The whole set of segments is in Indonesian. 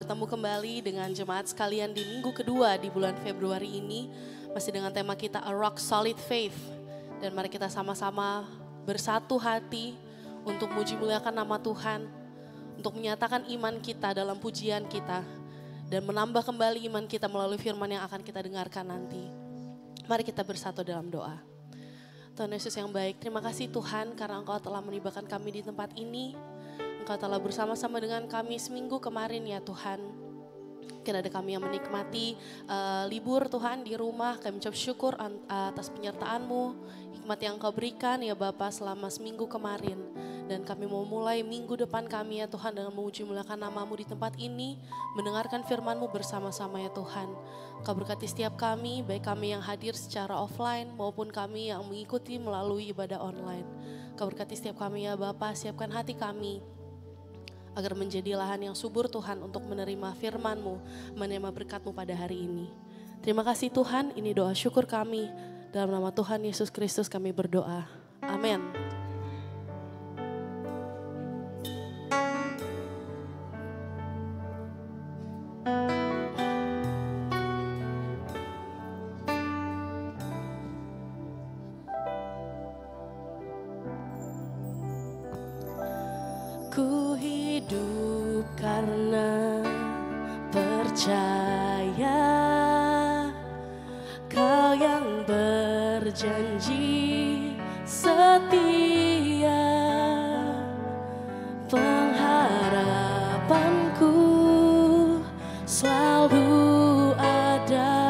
bertemu kembali dengan jemaat sekalian di minggu kedua di bulan Februari ini. Masih dengan tema kita A Rock Solid Faith. Dan mari kita sama-sama bersatu hati untuk muji muliakan nama Tuhan. Untuk menyatakan iman kita dalam pujian kita. Dan menambah kembali iman kita melalui firman yang akan kita dengarkan nanti. Mari kita bersatu dalam doa. Tuhan Yesus yang baik, terima kasih Tuhan karena Engkau telah menibakan kami di tempat ini. Engkau telah bersama-sama dengan kami seminggu kemarin ya Tuhan. Mungkin ada kami yang menikmati libur Tuhan di rumah. Kami ucap syukur atas penyertaan-Mu, hikmat yang Engkau berikan ya Bapa selama seminggu kemarin. Dan kami mau mulai minggu depan kami ya Tuhan dengan memuji muliakan nama-Mu di tempat ini. Mendengarkan firman-Mu bersama-sama ya Tuhan. Engkau berkati setiap kami, baik kami yang hadir secara offline maupun kami yang mengikuti melalui ibadah online. Engkau berkati setiap kami ya Bapa, siapkan hati kami agar menjadi lahan yang subur Tuhan untuk menerima firman-Mu, menerima berkat-Mu pada hari ini. Terima kasih Tuhan, ini doa syukur kami. Dalam nama Tuhan Yesus Kristus kami berdoa. Amin. Ku hidup karena percaya Kau yang berjanji setia. Pengharapanku selalu ada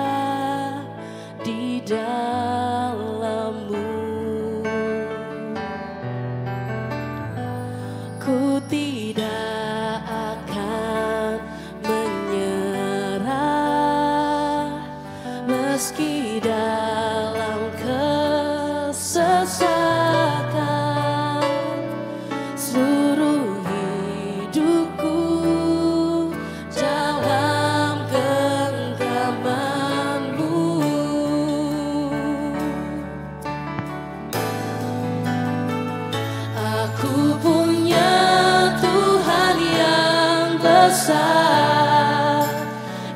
di dalam-Mu. Ku tidak akan menyerah meski dalam kesesakan. Seluruh hidupku dalam genggaman-Mu. Aku punya Tuhan yang besar,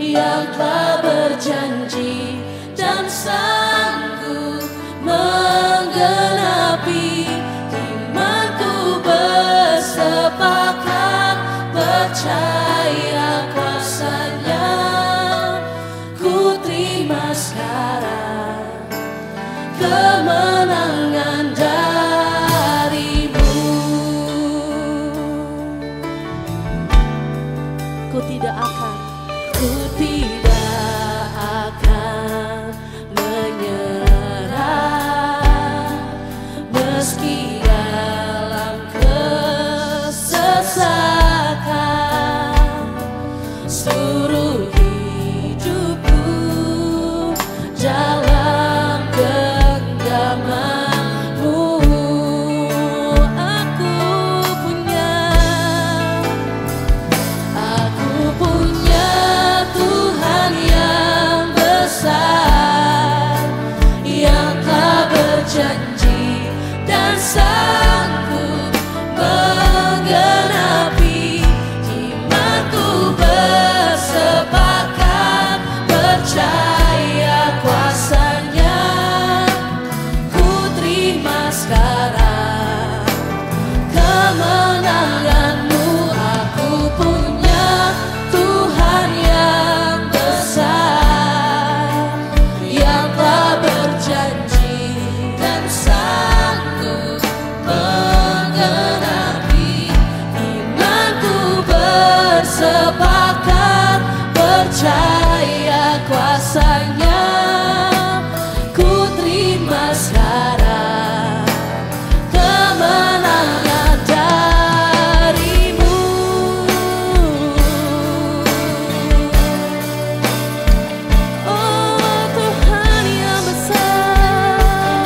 yang telah berjanji dan sanggup menggenapi. Imanku bersepakat percaya kuasa-Nya. Ku terima sekarang kemenangan dari-Mu. Ku tidak akan menyerah meski dalam kesesakan. Seluruh hidupku dalam genggaman-Mu. Aku punya Tuhan yang besar, yang telah berjanji dan sanggup menggenapi. Imanku bersepakat percaya kuasa-Nya. Ku terima sekarang kemenangan-Mu. Aku punya Tuhan yang besar, yang telah berjanji dan sanggup menggenapi. Imanku bersepakat percaya kuasa-Nya. Ku terima sekarang kemenangan dari-Mu. Oh Tuhan yang besar,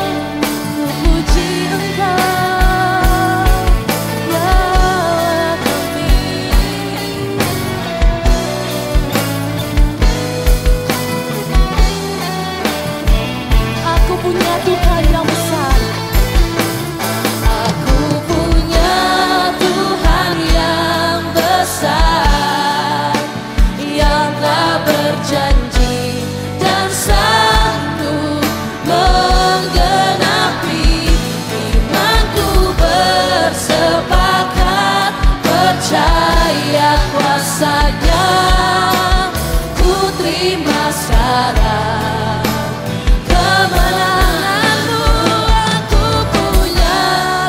ku puji Engkau ya kami. berjanji dan sanggup menggenapi. Imanku bersepakat, percaya kuasa-Nya. Ku terima sekarang kemenanganmu. Aku punya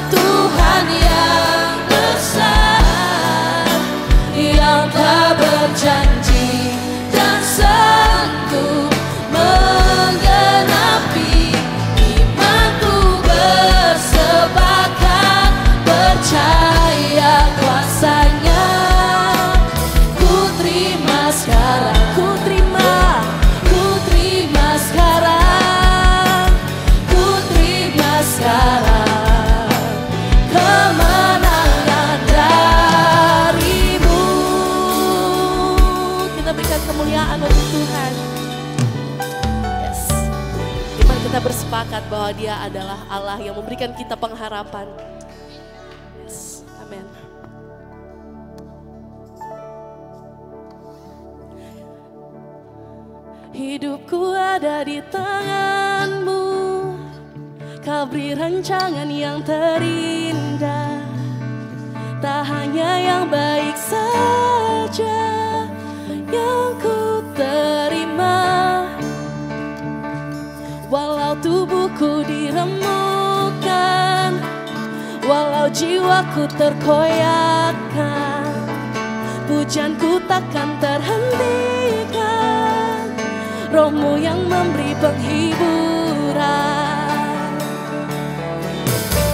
Tuhan yang besar, yang tak berjanji dan sanggup menggenapi. Imanku bersepakat, percaya kuasa-Nya. Ku terima sekarang, ku terima sekarang, ku terima sekarang kemenangan darimu. Kita berikan kemuliaan untuk Tuhan. Yes. Iman kita bersepakat bahwa Dia adalah Allah yang memberikan kita pengharapan. Yes. Amin. Hidupku ada di tangan-Mu, Kau beri rancangan yang terindah. Tak hanya yang baik saja yang ku terima. Walau tubuhku diremukkan, walau jiwaku terkoyakkan, pujianku takkan terhentikan. Roh-Mu yang memberi penghiburan.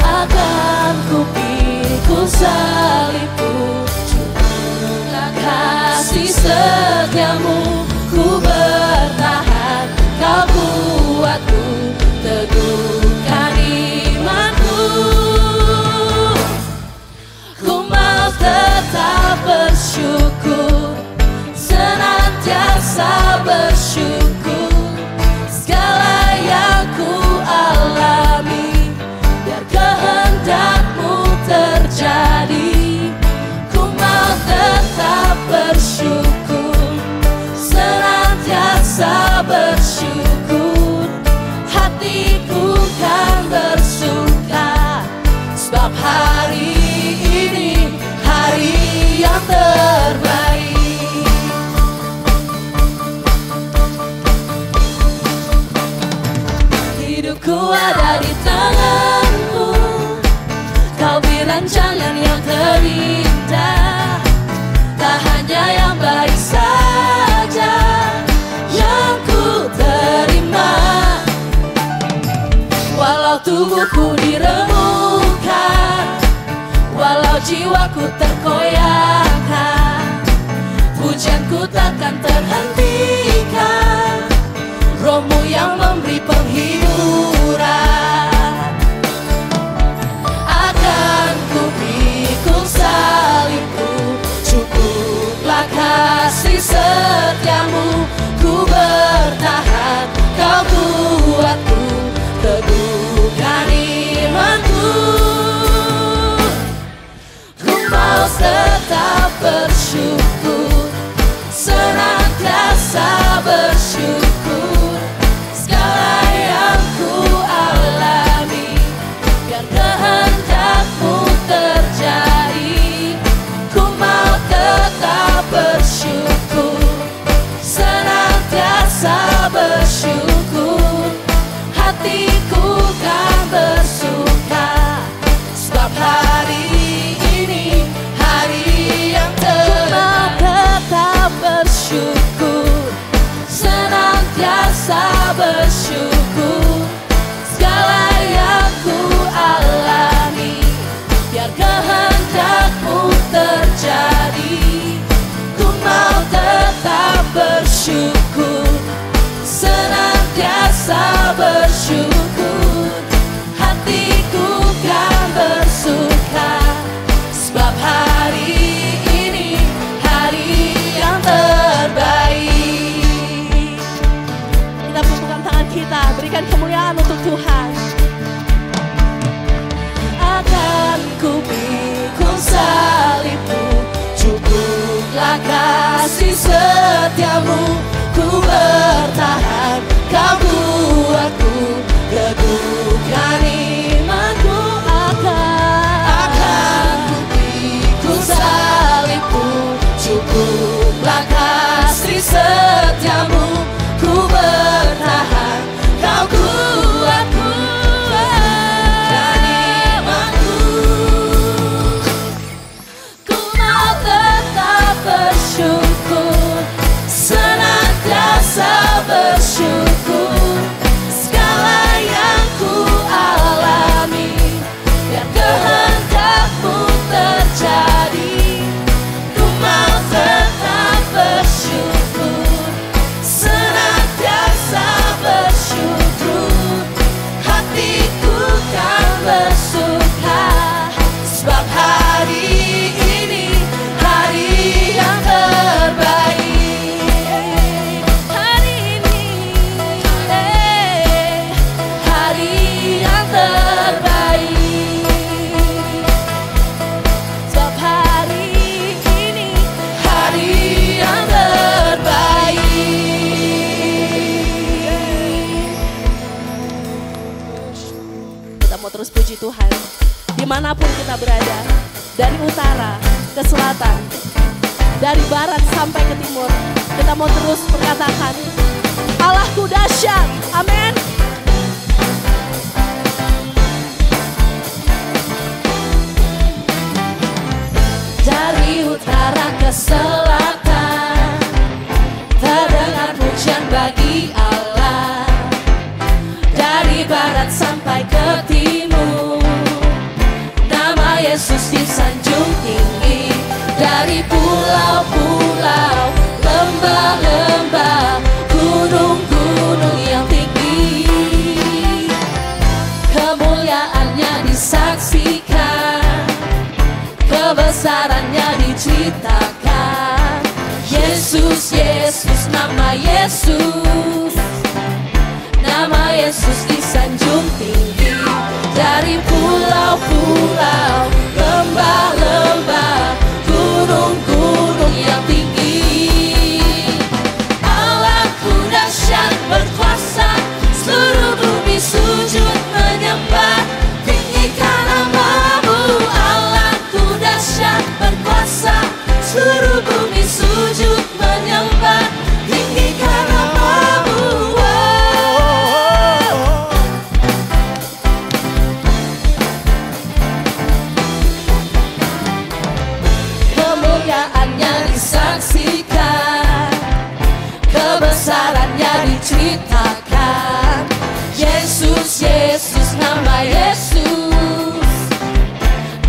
Akan ku pikul salibku, jumlah kasih setiamu. Ku bertahan, Kau buatku teguhkan imanku. Ku mau tetap bersyukur, senantiasa bersyukur. Segala yang ku alami, biar kehendak-Mu terjadi. Ku mau tetap bersyukur, senantiasa bersyukur. Hatiku kan bersuka, sebab hari ini hari yang terbaik. Hidupku ada di tangan-Mu, Kau beri rancangan yang terindah. Tak hanya yang baik saja yang ku terima. Walau tubuhku diremukkan, walau jiwaku terkoyakkan, pujianku takkan terhentikan. Roh-Mu yang memberi penghiburan. Akan ku pikul salibku, cukuplah kasih setiamu. Ku bertahan, Kau buatku teguhkan imanku. Ku mau tetap bersyukur, senantiasa bersyukur. Segala yang ku alami, biar kehendak-Mu terjadi. Ku mau tetap bersyukur, senantiasa bersyukur. Hatiku kan bersuka, sebab hari ini hari yang terbaik. Ku mau tetap bersyukur, senantiasa bersyukur. Segala yang ku alami, biar kehendak-Mu terjadi. Ku mau tetap bersyukur, senantiasa bersyukur. Hatiku kan bersuka, sebab hari ini hari yang terbaik. Kita pupukkan tangan kita, berikan kemuliaan untuk Tuhan. Akan ku pikul salibku, cukuplah kasih setiamu. Ku dimanapun kita berada, dari utara ke selatan, dari barat sampai ke timur, kita mau terus mengatakan, Allahku dahsyat, amin. Dari utara ke selatan, terdengar pujian bagi Allah. Dari barat sampai ke timur, nama Yesus disanjung tinggi. Dari pulau-pulau, lembah-lembah, gunung-gunung yang tinggi, kemuliaannya disaksikan, kebesarannya diceritakan. Yesus, Yesus, nama Yesus, nama Yesus disanjung tinggi. Dari pulau-pulau, lembah-lembah, gunung-gunung yang tinggi. Allahku dahsyat berkuasa, seluruh bumi sujud menyembah, tinggikan nama-Mu. Allahku dahsyat berkuasa, seluruh bumi sujud menyembah, tinggikan nama-Mu. Kemuliaannya disaksikan, kebesarannya diceritakan. Yesus, Yesus, nama Yesus,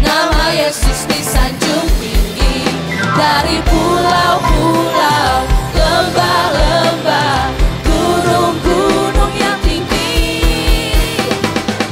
nama Yesus disanjung tinggi. Dari pulau-pulau, lembah-lembah, gunung-gunung yang tinggi.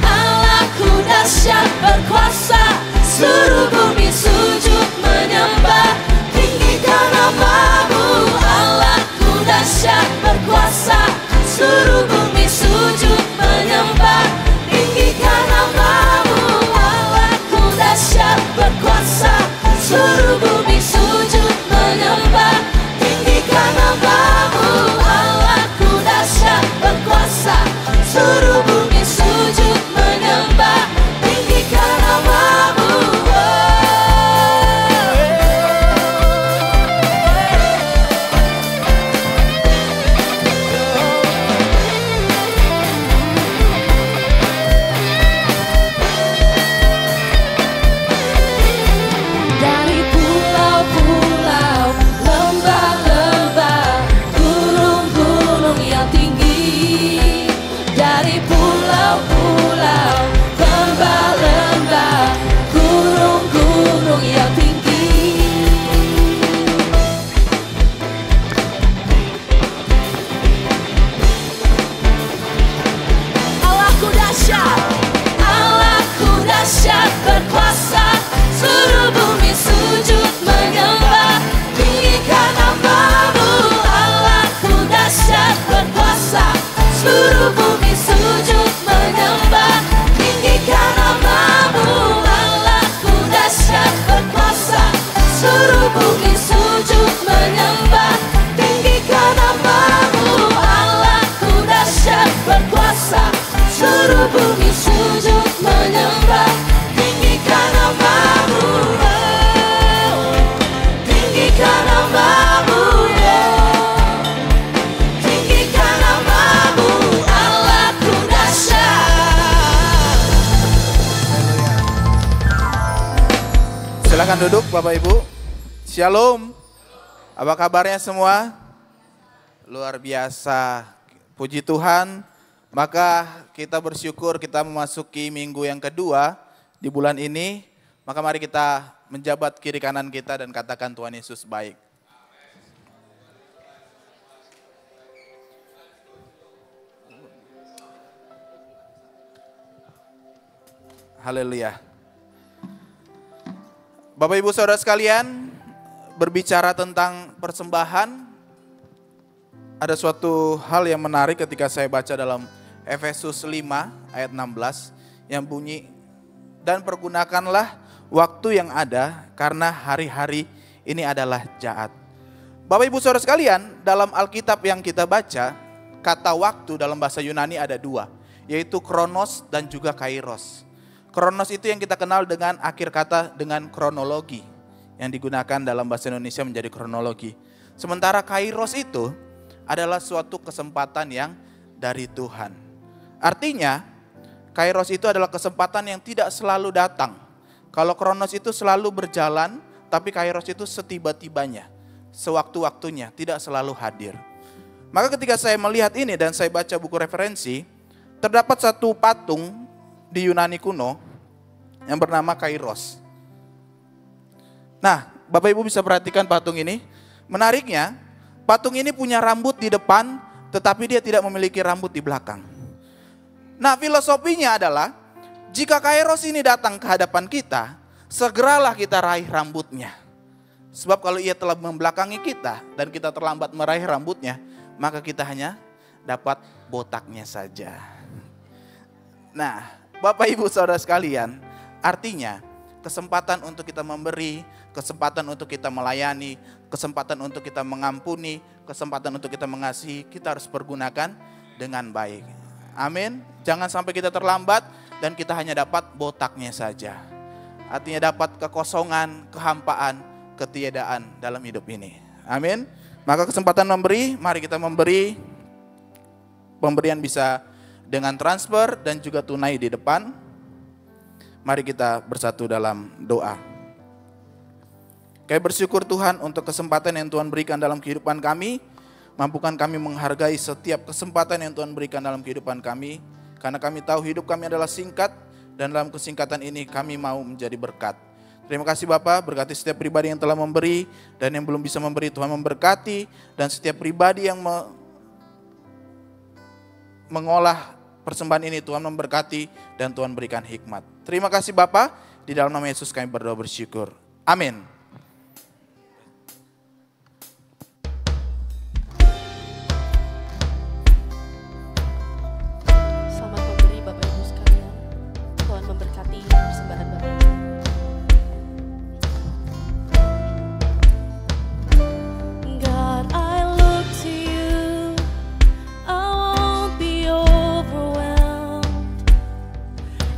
Allahku dahsyat berkuasa, seluruh bumi sujud menyembah, tinggikan nama-Mu. Allahku dahsyat berkuasa, seluruh bumi sujud menyembah, tinggikan nama-Mu. Allahku dahsyat berkuasa, seluruh bumi sujud menyembah, tinggikan nama-Mu. Allahku dahsyat berkuasa, seluruh bumi sujud menyembah, tinggikan nama-Mu. Dari pulau-pulau, lembah-lembah, gunung-gunung yang tinggi. Dari pulau-pulau, lembah-lembah, gunung-gunung yang tinggi. Allahku dahsyat, Allahku dahsyat berkuasa, seluruh bumi sujud menyembah, tinggikan nama-Mu. Allahku dahsyat berkuasa, seluruh bumi sujud menyembah, tinggikan nama-Mu. Allahku dahsyat berkuasa, seluruh bumi sujud menyembah, tinggikan nama-Mu. Allahku dahsyat berkuasa, seluruh bumi sujud menyembah, tinggikan nama-Mu. Tinggikan nama-Mu, tinggikan nama-Mu. Allahku dahsyat. Silakan duduk Bapak Ibu. Shalom. Apa kabarnya semua? Luar biasa. Puji Tuhan. Maka kita bersyukur kita memasuki minggu yang kedua di bulan ini. Maka mari kita menjabat kiri kanan kita dan katakan Tuhan Yesus baik. Haleluya. Bapak Ibu Saudara sekalian, berbicara tentang persembahan, ada suatu hal yang menarik ketika saya baca dalam Efesus 5 ayat 16 yang bunyi, dan pergunakanlah waktu yang ada karena hari-hari ini adalah jahat. Bapak Ibu Saudara sekalian, dalam Alkitab yang kita baca, kata waktu dalam bahasa Yunani ada dua, yaitu kronos dan juga kairos. Kronos itu yang kita kenal dengan akhir kata dengan kronologi, yang digunakan dalam bahasa Indonesia menjadi kronologi. Sementara kairos itu adalah suatu kesempatan yang dari Tuhan. Artinya, kairos itu adalah kesempatan yang tidak selalu datang. Kalau kronos itu selalu berjalan, tapi kairos itu setiba-tibanya, sewaktu-waktunya, tidak selalu hadir. Maka ketika saya melihat ini dan saya baca buku referensi, terdapat satu patung di Yunani kuno yang bernama Kairos. Nah, Bapak Ibu bisa perhatikan patung ini. Menariknya, patung ini punya rambut di depan, tetapi dia tidak memiliki rambut di belakang. Nah, filosofinya adalah, jika Kairos ini datang ke hadapan kita, segeralah kita raih rambutnya. Sebab kalau ia telah membelakangi kita, dan kita terlambat meraih rambutnya, maka kita hanya dapat botaknya saja. Nah, Bapak Ibu Saudara sekalian, artinya kesempatan untuk kita memberi, kesempatan untuk kita melayani, kesempatan untuk kita mengampuni, kesempatan untuk kita mengasihi, kita harus pergunakan dengan baik. Amin. Jangan sampai kita terlambat dan kita hanya dapat botaknya saja. Artinya dapat kekosongan, kehampaan, ketiadaan dalam hidup ini. Amin. Maka kesempatan memberi, mari kita memberi. Pemberian bisa dengan transfer dan juga tunai di depan. Mari kita bersatu dalam doa. Kami bersyukur Tuhan untuk kesempatan yang Tuhan berikan dalam kehidupan kami. Mampukan kami menghargai setiap kesempatan yang Tuhan berikan dalam kehidupan kami. Karena kami tahu hidup kami adalah singkat. Dan dalam kesingkatan ini kami mau menjadi berkat. Terima kasih Bapak, berkati setiap pribadi yang telah memberi. Dan yang belum bisa memberi, Tuhan memberkati. Dan setiap pribadi yang mengolah persembahan ini, Tuhan memberkati dan Tuhan berikan hikmat. Terima kasih Bapa, di dalam nama Yesus kami berdoa bersyukur. Amin. Selamat memberi Bapak Ibu sekalian. Tuhan memberkati persembahan Bapak. God, I look to you. I won't be overwhelmed.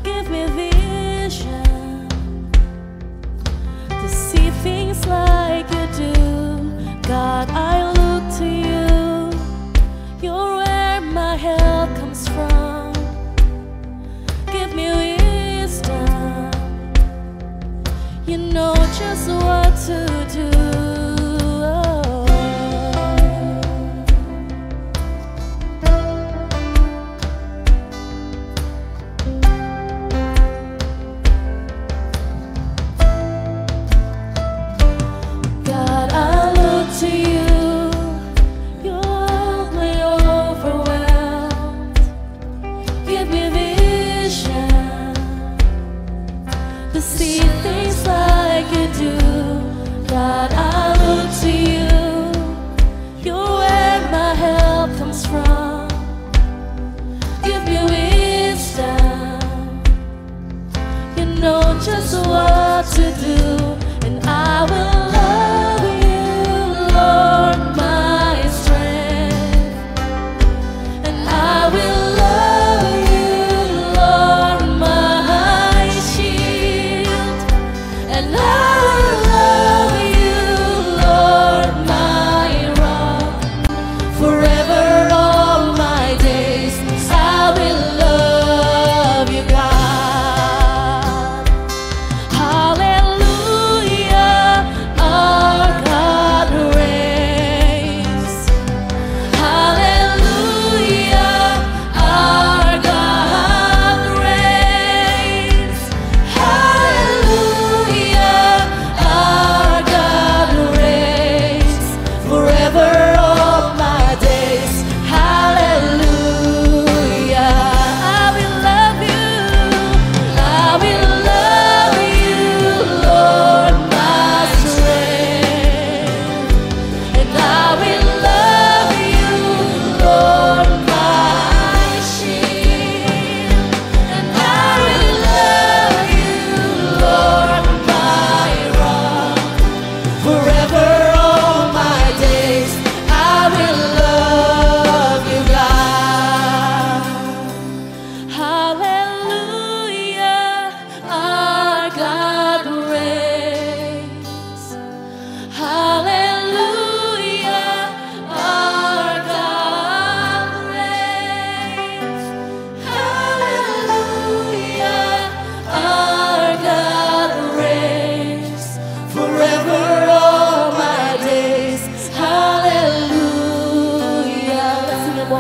Give me vision to see things like you do. God, I look to you. You're where my help comes from. Give me wisdom. You know just what to do. God, I look to you. You're my overwhelmed. Give me vision to see things like you do. God, I look to you. You're where my help comes from. Give me wisdom. You know just what to do. And I will love you, Lord, my strength. And I will love you, Lord, my shield. And I will love you, Lord, my rock. Forever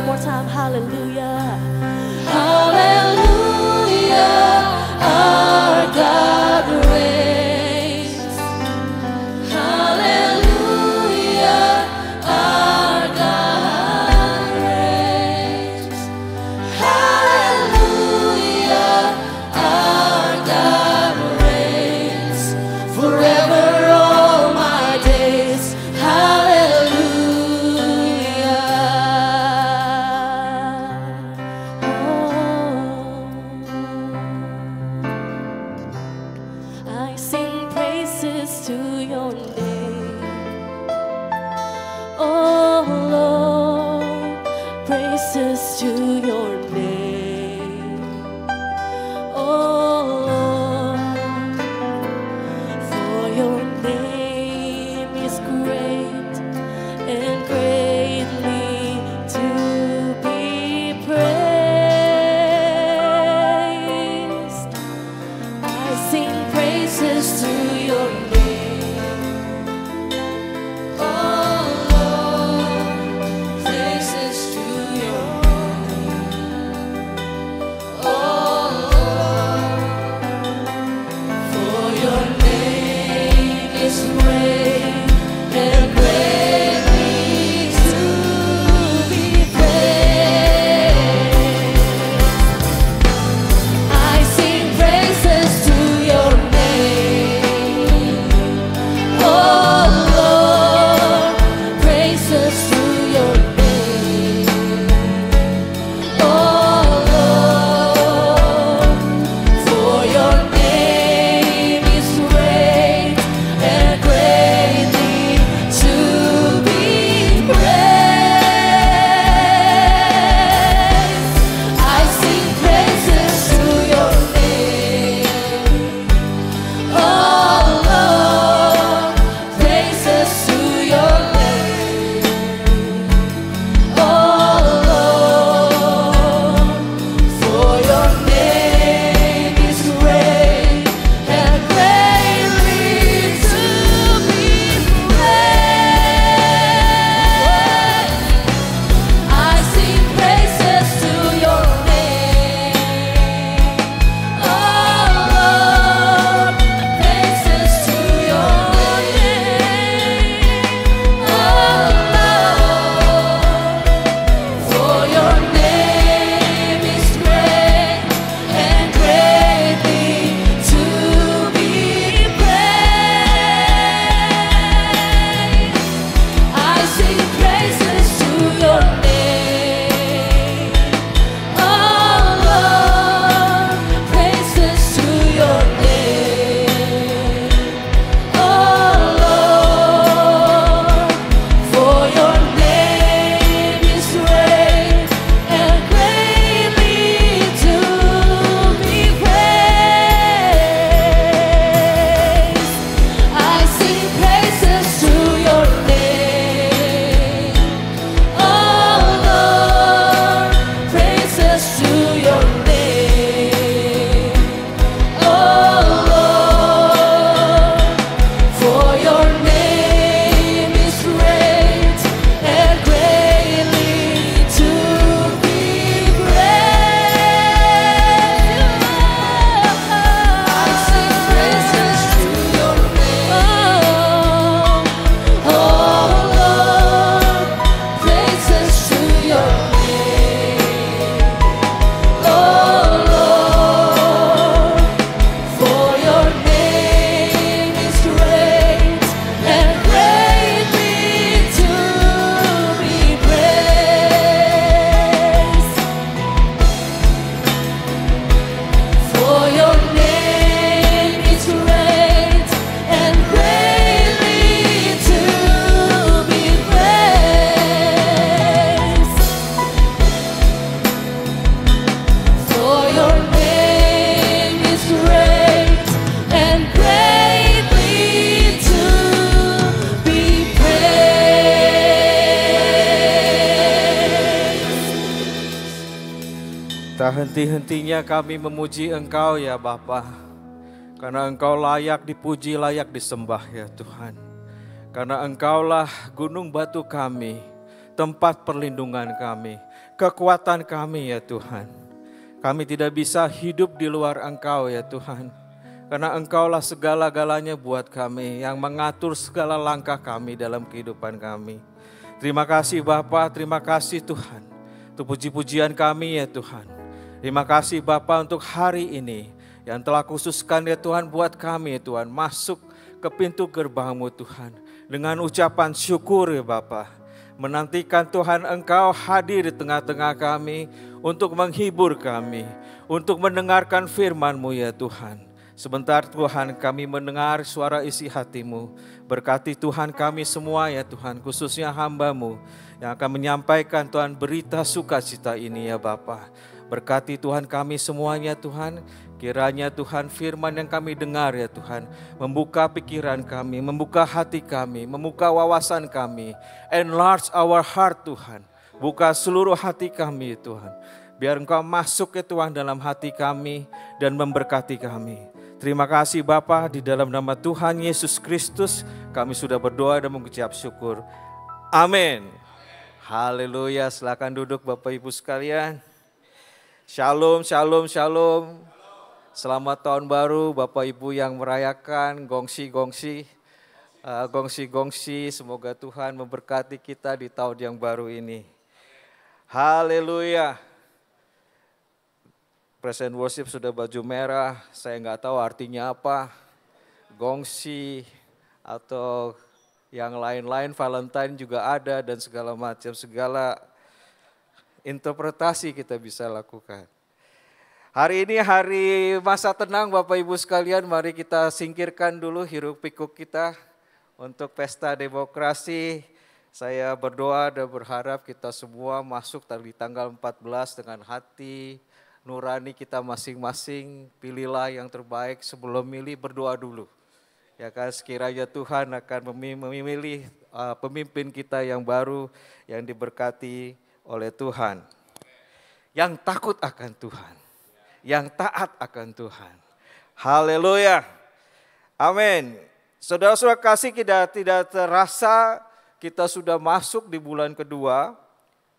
one more time. Hallelujah. Hallelujah. Our God reigns. Hallelujah. Our God reigns. Hallelujah. Our God reigns. Forever all my days. Hallelujah. I sing praises to your name, oh Lord, praises to your name, oh Lord, for your name is great and greatly to be praised. I sing praises to your name, oh Lord, praises to your name, oh Lord, for your name is great and greatly to be praised. I sing praises to your name, oh Lord, praises to your name, oh Lord, for your name is great and greatly to be praised. I sing praises to your name, oh Lord, praises to your name, oh Lord, for your name is great and greatly to be praised. I sing praises to your name, oh Lord, praises to your name, oh Lord, for your name is great and greatly to be praised. I sing praises to your name, oh Lord, praises to your name, oh Lord, for your name is great and greatly to be praised. I sing praises to your name, oh Lord, praises to your name, oh Lord, for your name is great and greatly to be praised. I sing praises to your name, oh Lord, praises to your name, oh Lord, for your name is great and greatly to be praised. For your name is great and greatly to be praised. For your name is great and greatly to be praised. Tak henti-hentinya kami memuji Engkau ya Bapa, karena Engkau layak dipuji, layak disembah ya Tuhan. Karena Engkaulah gunung batu kami, tempat perlindungan kami, kekuatan kami ya Tuhan. Kami tidak bisa hidup di luar Engkau ya Tuhan. Karena Engkaulah segala-galanya buat kami, yang mengatur segala langkah kami dalam kehidupan kami. Terima kasih Bapa, terima kasih Tuhan. Untuk puji-pujian kami ya Tuhan. Terima kasih Bapa untuk hari ini yang telah khususkan ya Tuhan buat kami ya Tuhan. Masuk ke pintu gerbang-Mu Tuhan. Dengan ucapan syukur ya Bapa. Menantikan Tuhan Engkau hadir di tengah-tengah kami untuk menghibur kami. Untuk mendengarkan firman-Mu ya Tuhan. Sebentar Tuhan kami mendengar suara isi hati-Mu. Berkati Tuhan kami semua ya Tuhan. Khususnya hamba-Mu yang akan menyampaikan Tuhan berita sukacita ini ya Bapa. Berkati Tuhan kami semuanya Tuhan. Kiranya Tuhan firman yang kami dengar ya Tuhan. Membuka pikiran kami, membuka hati kami, membuka wawasan kami. Enlarge our heart Tuhan. Buka seluruh hati kami Tuhan. Biar Engkau masuk ya Tuhan dalam hati kami dan memberkati kami. Terima kasih Bapa, di dalam nama Tuhan Yesus Kristus kami sudah berdoa dan mengucap syukur. Amin. Haleluya, silakan duduk Bapak Ibu sekalian. Shalom, shalom, shalom. Selamat tahun baru Bapak Ibu yang merayakan gongsi-gongsi. Gongsi-gongsi, semoga Tuhan memberkati kita di tahun yang baru ini. Haleluya. Present worship sudah baju merah, saya nggak tahu artinya apa. Gongsi atau yang lain-lain, Valentine juga ada dan segala macam, segala interpretasi kita bisa lakukan. Hari ini hari masa tenang Bapak Ibu sekalian, mari kita singkirkan dulu hiruk pikuk kita untuk pesta demokrasi. Saya berdoa dan berharap kita semua masuk di tanggal 14 dengan hati nurani kita masing-masing. Pilihlah yang terbaik, sebelum milih berdoa dulu. Ya kan, sekiranya Tuhan akan memilih pemimpin kita yang baru, yang diberkati oleh Tuhan. Yang takut akan Tuhan, yang taat akan Tuhan. Haleluya. Amin. Saudara-saudara kasih, kita tidak terasa kita sudah masuk di bulan kedua.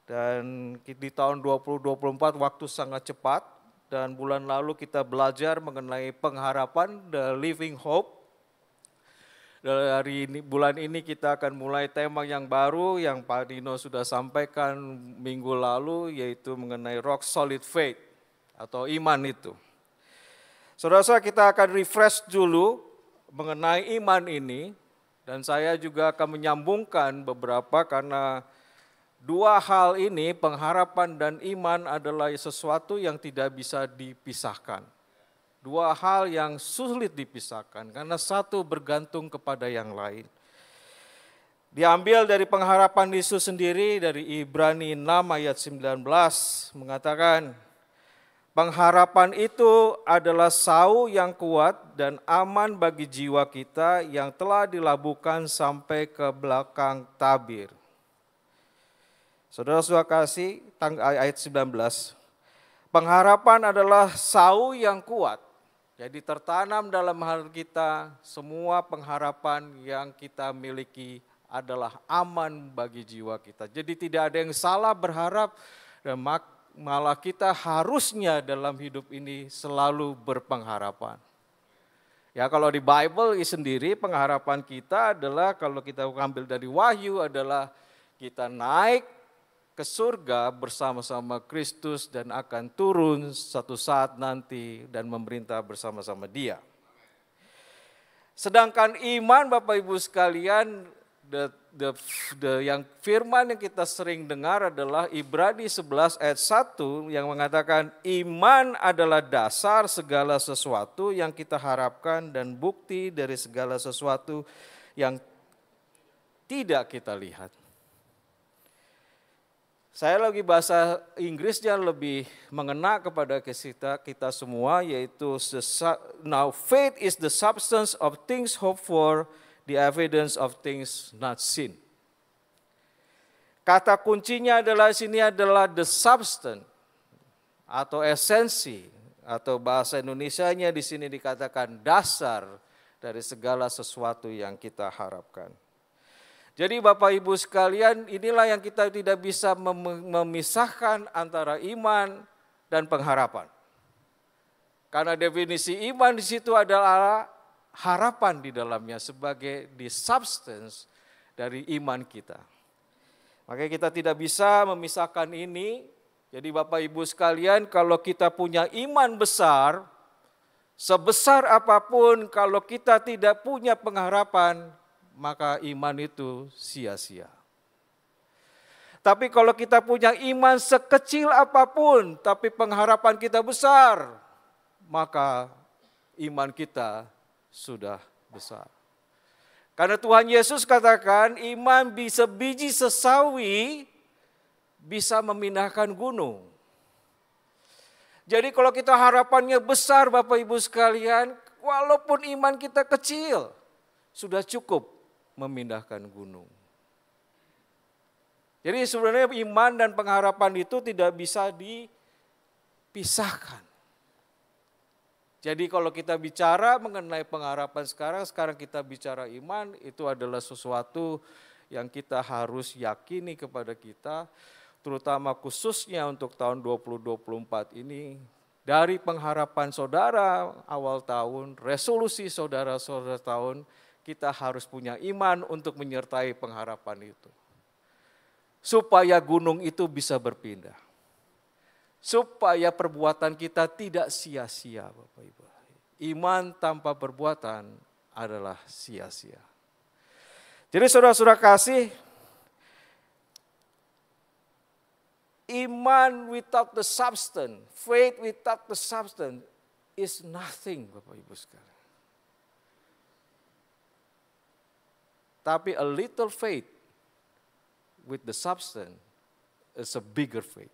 Dan di tahun 2024 waktu sangat cepat. Dan bulan lalu kita belajar mengenai pengharapan, the living hope. Dari bulan ini kita akan mulai tema yang baru yang Pak Dino sudah sampaikan minggu lalu, yaitu mengenai rock solid faith atau iman itu. Saudara-saudara, kita akan refresh dulu mengenai iman ini, dan saya juga akan menyambungkan beberapa karena dua hal ini, pengharapan dan iman, adalah sesuatu yang tidak bisa dipisahkan. Dua hal yang sulit dipisahkan karena satu bergantung kepada yang lain. Diambil dari pengharapan Yesus sendiri dari Ibrani 6 ayat 19 mengatakan, pengharapan itu adalah sau yang kuat dan aman bagi jiwa kita yang telah dilabuhkan sampai ke belakang tabir. Saudara-saudara kasih, ayat 19, pengharapan adalah sau yang kuat. Jadi tertanam dalam hati kita, semua pengharapan yang kita miliki adalah aman bagi jiwa kita. Jadi tidak ada yang salah berharap, dan malah kita harusnya dalam hidup ini selalu berpengharapan. Ya, kalau di Bible sendiri pengharapan kita adalah, kalau kita ambil dari Wahyu, adalah kita naik ke surga bersama-sama Kristus dan akan turun satu saat nanti dan memerintah bersama-sama Dia. Sedangkan iman Bapak Ibu sekalian, yang firman yang kita sering dengar adalah Ibrani 11 ayat 1 yang mengatakan iman adalah dasar segala sesuatu yang kita harapkan dan bukti dari segala sesuatu yang tidak kita lihat. Saya lagi bahasa Inggrisnya lebih mengena kepada kita semua, yaitu now faith is the substance of things hoped for, the evidence of things not seen. Kata kuncinya adalah sini adalah the substance atau esensi, atau bahasa Indonesianya di sini dikatakan dasar dari segala sesuatu yang kita harapkan. Jadi Bapak Ibu sekalian, inilah yang kita tidak bisa memisahkan antara iman dan pengharapan. Karena definisi iman di situ adalah harapan di dalamnya sebagai the substance dari iman kita. Makanya kita tidak bisa memisahkan ini. Jadi Bapak Ibu sekalian, kalau kita punya iman besar, sebesar apapun kalau kita tidak punya pengharapan, maka iman itu sia-sia. Tapi kalau kita punya iman sekecil apapun, tapi pengharapan kita besar, maka iman kita sudah besar. Karena Tuhan Yesus katakan iman bisa biji sesawi bisa memindahkan gunung. Jadi kalau kita harapannya besar Bapak Ibu sekalian, walaupun iman kita kecil, sudah cukup memindahkan gunung. Jadi sebenarnya iman dan pengharapan itu tidak bisa dipisahkan. Jadi kalau kita bicara mengenai pengharapan sekarang kita bicara iman, itu adalah sesuatu yang kita harus yakini kepada kita, terutama khususnya untuk tahun 2024 ini. Dari pengharapan saudara awal tahun, resolusi saudara-saudara tahun, kita harus punya iman untuk menyertai pengharapan itu. Supaya gunung itu bisa berpindah. Supaya perbuatan kita tidak sia-sia, Bapak Ibu. Iman tanpa perbuatan adalah sia-sia. Jadi saudara-saudara kasih, iman without the substance, faith without the substance is nothing, Bapak Ibu sekalian. Tapi a little faith with the substance is a bigger faith.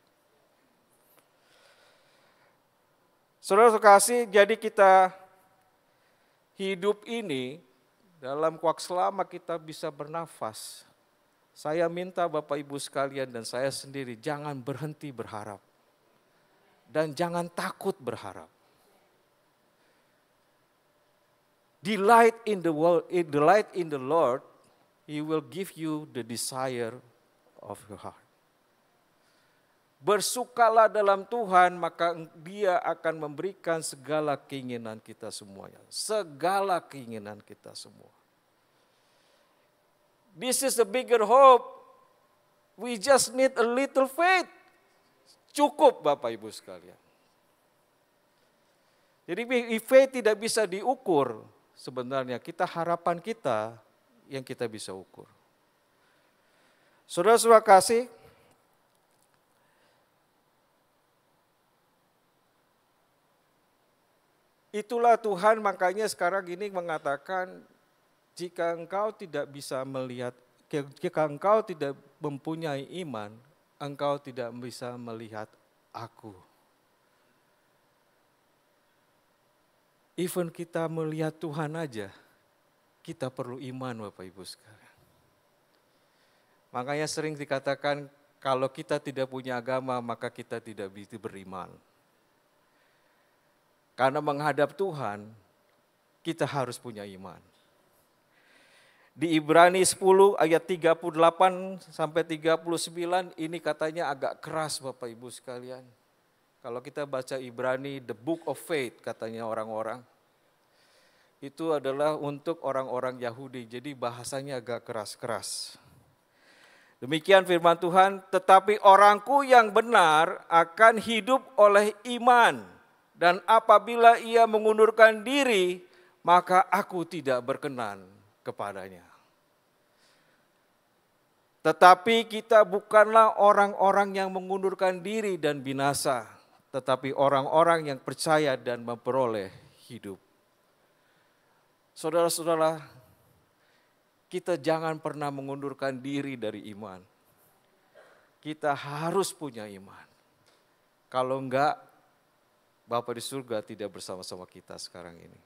Saudara kasih, jadi kita hidup ini dalam waktu selama kita bisa bernafas. Saya minta Bapak Ibu sekalian dan saya sendiri jangan berhenti berharap. Dan jangan takut berharap. Delight in the Lord, He will give you the desire of your heart. Bersukalah dalam Tuhan, maka Dia akan memberikan segala keinginan kita semuanya. Segala keinginan kita semua. This is the bigger hope. We just need a little faith. Cukup Bapak Ibu sekalian. Jadi faith tidak bisa diukur sebenarnya. Harapan kita yang kita bisa ukur. Saudara-saudara kasih, itulah Tuhan makanya sekarang ini mengatakan jika engkau tidak bisa melihat, jika engkau tidak mempunyai iman, engkau tidak bisa melihat aku. Even kita melihat Tuhan aja, kita perlu iman Bapak Ibu sekalian. Makanya sering dikatakan kalau kita tidak punya agama maka kita tidak bisa beriman. Karena menghadap Tuhan, kita harus punya iman. Di Ibrani 10 ayat 38 sampai 39 ini katanya agak keras Bapak Ibu sekalian. Kalau kita baca Ibrani, the book of faith katanya orang-orang. Itu adalah untuk orang-orang Yahudi, jadi bahasanya agak keras-keras. Demikian firman Tuhan, tetapi orangku yang benar akan hidup oleh iman. Dan apabila ia mengundurkan diri, maka aku tidak berkenan kepadanya. Tetapi kita bukanlah orang-orang yang mengundurkan diri dan binasa, tetapi orang-orang yang percaya dan memperoleh hidup. Saudara-saudara, kita jangan pernah mengundurkan diri dari iman. Kita harus punya iman. Kalau enggak, Bapa di surga tidak bersama-sama kita sekarang ini.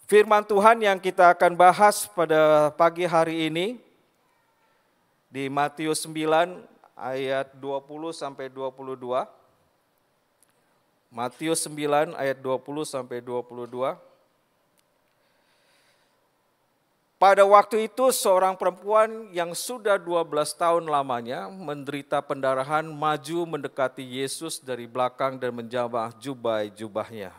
Firman Tuhan yang kita akan bahas pada pagi hari ini di Matius 9 ayat 20 sampai 22. Matius 9 ayat 20 sampai 22. Pada waktu itu seorang perempuan yang sudah 12 tahun lamanya menderita pendarahan maju mendekati Yesus dari belakang dan menjamah jubahnya.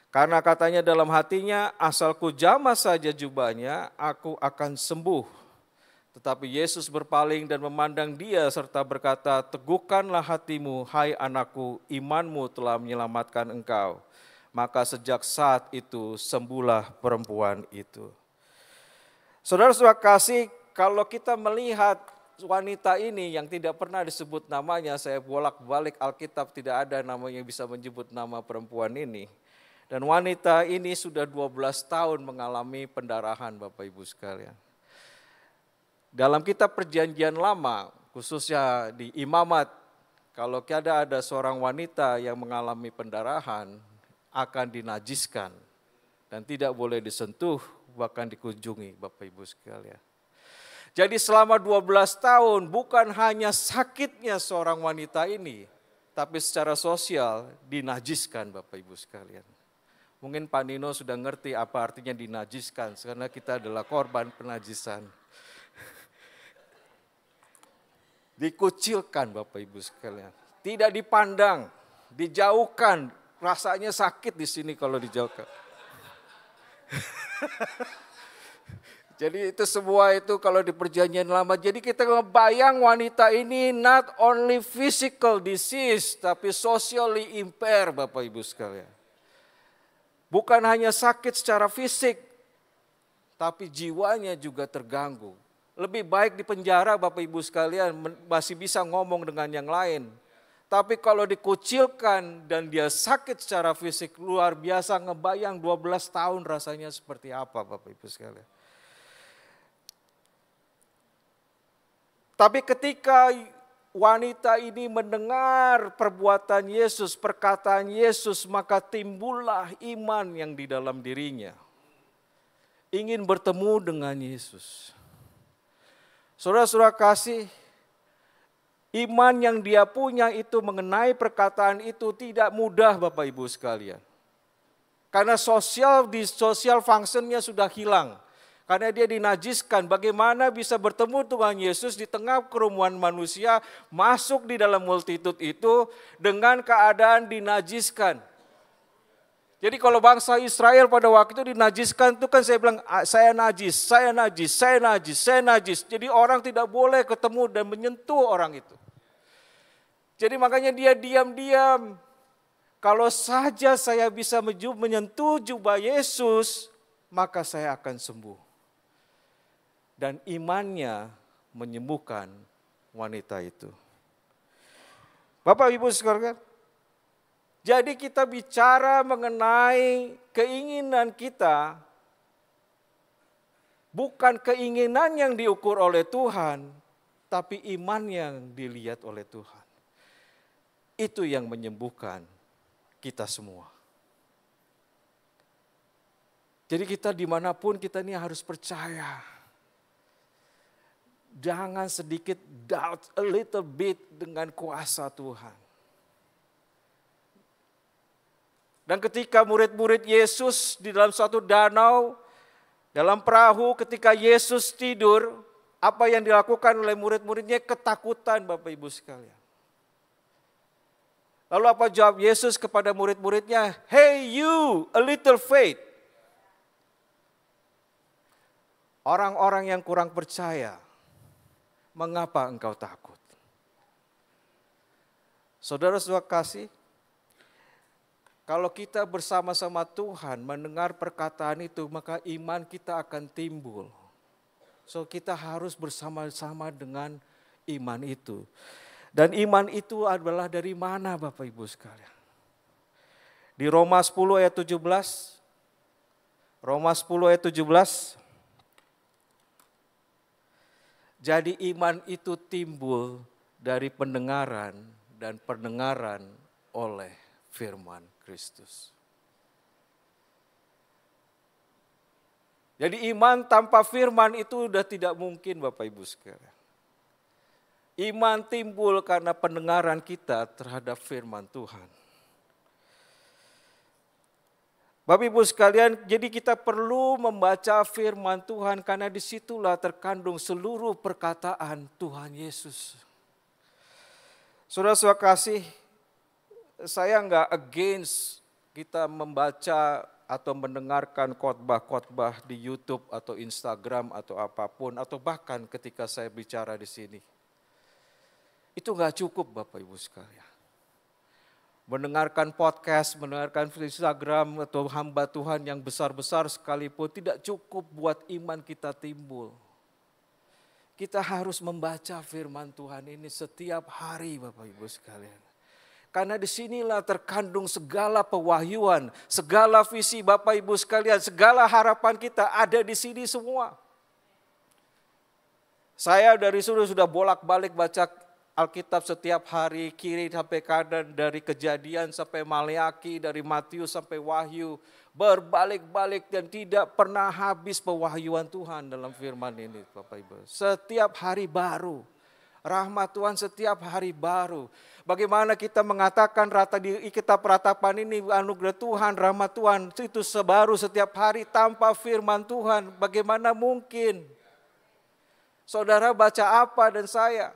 Karena katanya dalam hatinya, asal ku jamah saja jubahnya, aku akan sembuh. Tetapi Yesus berpaling dan memandang dia serta berkata, teguhkanlah hatimu, hai anakku, imanmu telah menyelamatkan engkau. Maka sejak saat itu sembuhlah perempuan itu. Saudara-saudara kasih, kalau kita melihat wanita ini yang tidak pernah disebut namanya, saya bolak-balik Alkitab tidak ada namanya yang bisa menyebut nama perempuan ini. Dan wanita ini sudah 12 tahun mengalami pendarahan Bapak Ibu sekalian. Dalam kitab perjanjian lama, khususnya di Imamat, kalau ada seorang wanita yang mengalami pendarahan, akan dinajiskan dan tidak boleh disentuh, bahkan dikunjungi Bapak Ibu sekalian. Jadi selama 12 tahun bukan hanya sakitnya seorang wanita ini, tapi secara sosial dinajiskan Bapak Ibu sekalian. Mungkin Pak Nino sudah ngerti apa artinya dinajiskan, karena kita adalah korban penajisan. Dikucilkan Bapak Ibu sekalian, tidak dipandang, dijauhkan, rasanya sakit di sini kalau dijauhkan. Jadi itu semua itu kalau di perjanjian lama. Jadi kita ngebayang wanita ini not only physical disease, tapi socially impaired Bapak Ibu sekalian. Bukan hanya sakit secara fisik, tapi jiwanya juga terganggu. Lebih baik di penjara Bapak Ibu sekalian, masih bisa ngomong dengan yang lain. Tapi kalau dikucilkan dan dia sakit secara fisik, luar biasa, ngebayang 12 tahun rasanya seperti apa Bapak Ibu sekalian. Tapi ketika wanita ini mendengar perbuatan Yesus, perkataan Yesus, maka timbullah iman yang di dalam dirinya. Ingin bertemu dengan Yesus. Saudara-saudara kasih, iman yang dia punya itu mengenai perkataan itu tidak mudah Bapak Ibu sekalian. Karena social functionnya sudah hilang. Karena dia dinajiskan, bagaimana bisa bertemu dengan Yesus di tengah kerumunan manusia, masuk di dalam multitude itu dengan keadaan dinajiskan. Jadi kalau bangsa Israel pada waktu itu dinajiskan itu kan saya bilang, saya najis, saya najis, saya najis, saya najis. Jadi orang tidak boleh ketemu dan menyentuh orang itu. Jadi makanya dia diam-diam. Kalau saja saya bisa menyentuh jubah Yesus, maka saya akan sembuh. Dan imannya menyembuhkan wanita itu. Bapak Ibu sekalian, jadi kita bicara mengenai keinginan kita, bukan keinginan yang diukur oleh Tuhan, tapi iman yang dilihat oleh Tuhan. Itu yang menyembuhkan kita semua. Jadi kita dimanapun kita ini harus percaya. Jangan sedikit doubt a little bit dengan kuasa Tuhan. Dan ketika murid-murid Yesus di dalam suatu danau, dalam perahu ketika Yesus tidur, apa yang dilakukan oleh murid-muridnya? Ketakutan Bapak Ibu sekalian. Lalu apa jawab Yesus kepada murid-muridnya? Hey you, a little faith. Orang-orang yang kurang percaya. Mengapa engkau takut? Saudara-saudara kasih, kalau kita bersama-sama Tuhan mendengar perkataan itu, maka iman kita akan timbul. So kita harus bersama-sama dengan iman itu. Dan iman itu adalah dari mana Bapak Ibu sekalian? Di Roma 10 ayat 17, Roma 10 ayat 17, jadi iman itu timbul dari pendengaran dan pendengaran oleh firman Kristus. Jadi iman tanpa firman itu sudah tidak mungkin Bapak Ibu sekalian. Iman timbul karena pendengaran kita terhadap firman Tuhan. Bapak Ibu sekalian, jadi kita perlu membaca firman Tuhan karena disitulah terkandung seluruh perkataan Tuhan Yesus. Saudara-saudara kasih, saya enggak against kita membaca atau mendengarkan khotbah-khotbah di YouTube atau Instagram atau apapun, atau bahkan ketika saya bicara di sini. Itu enggak cukup Bapak Ibu sekalian. Mendengarkan podcast, mendengarkan Instagram atau hamba Tuhan yang besar-besar sekalipun tidak cukup buat iman kita timbul. Kita harus membaca firman Tuhan ini setiap hari Bapak Ibu sekalian. Karena disinilah terkandung segala pewahyuan, segala visi Bapak Ibu sekalian, segala harapan kita ada di sini semua. Saya dari sudah bolak-balik baca Alkitab setiap hari, kiri sampai kanan, dari Kejadian sampai Maleaki, dari Matius sampai Wahyu, berbalik-balik dan tidak pernah habis pewahyuan Tuhan dalam firman ini Bapak Ibu. Setiap hari baru, rahmat Tuhan setiap hari baru. Bagaimana kita mengatakan di kitab Ratapan ini anugerah Tuhan, rahmat Tuhan itu sebaru setiap hari tanpa firman Tuhan. Bagaimana mungkin? Saudara baca apa dan saya?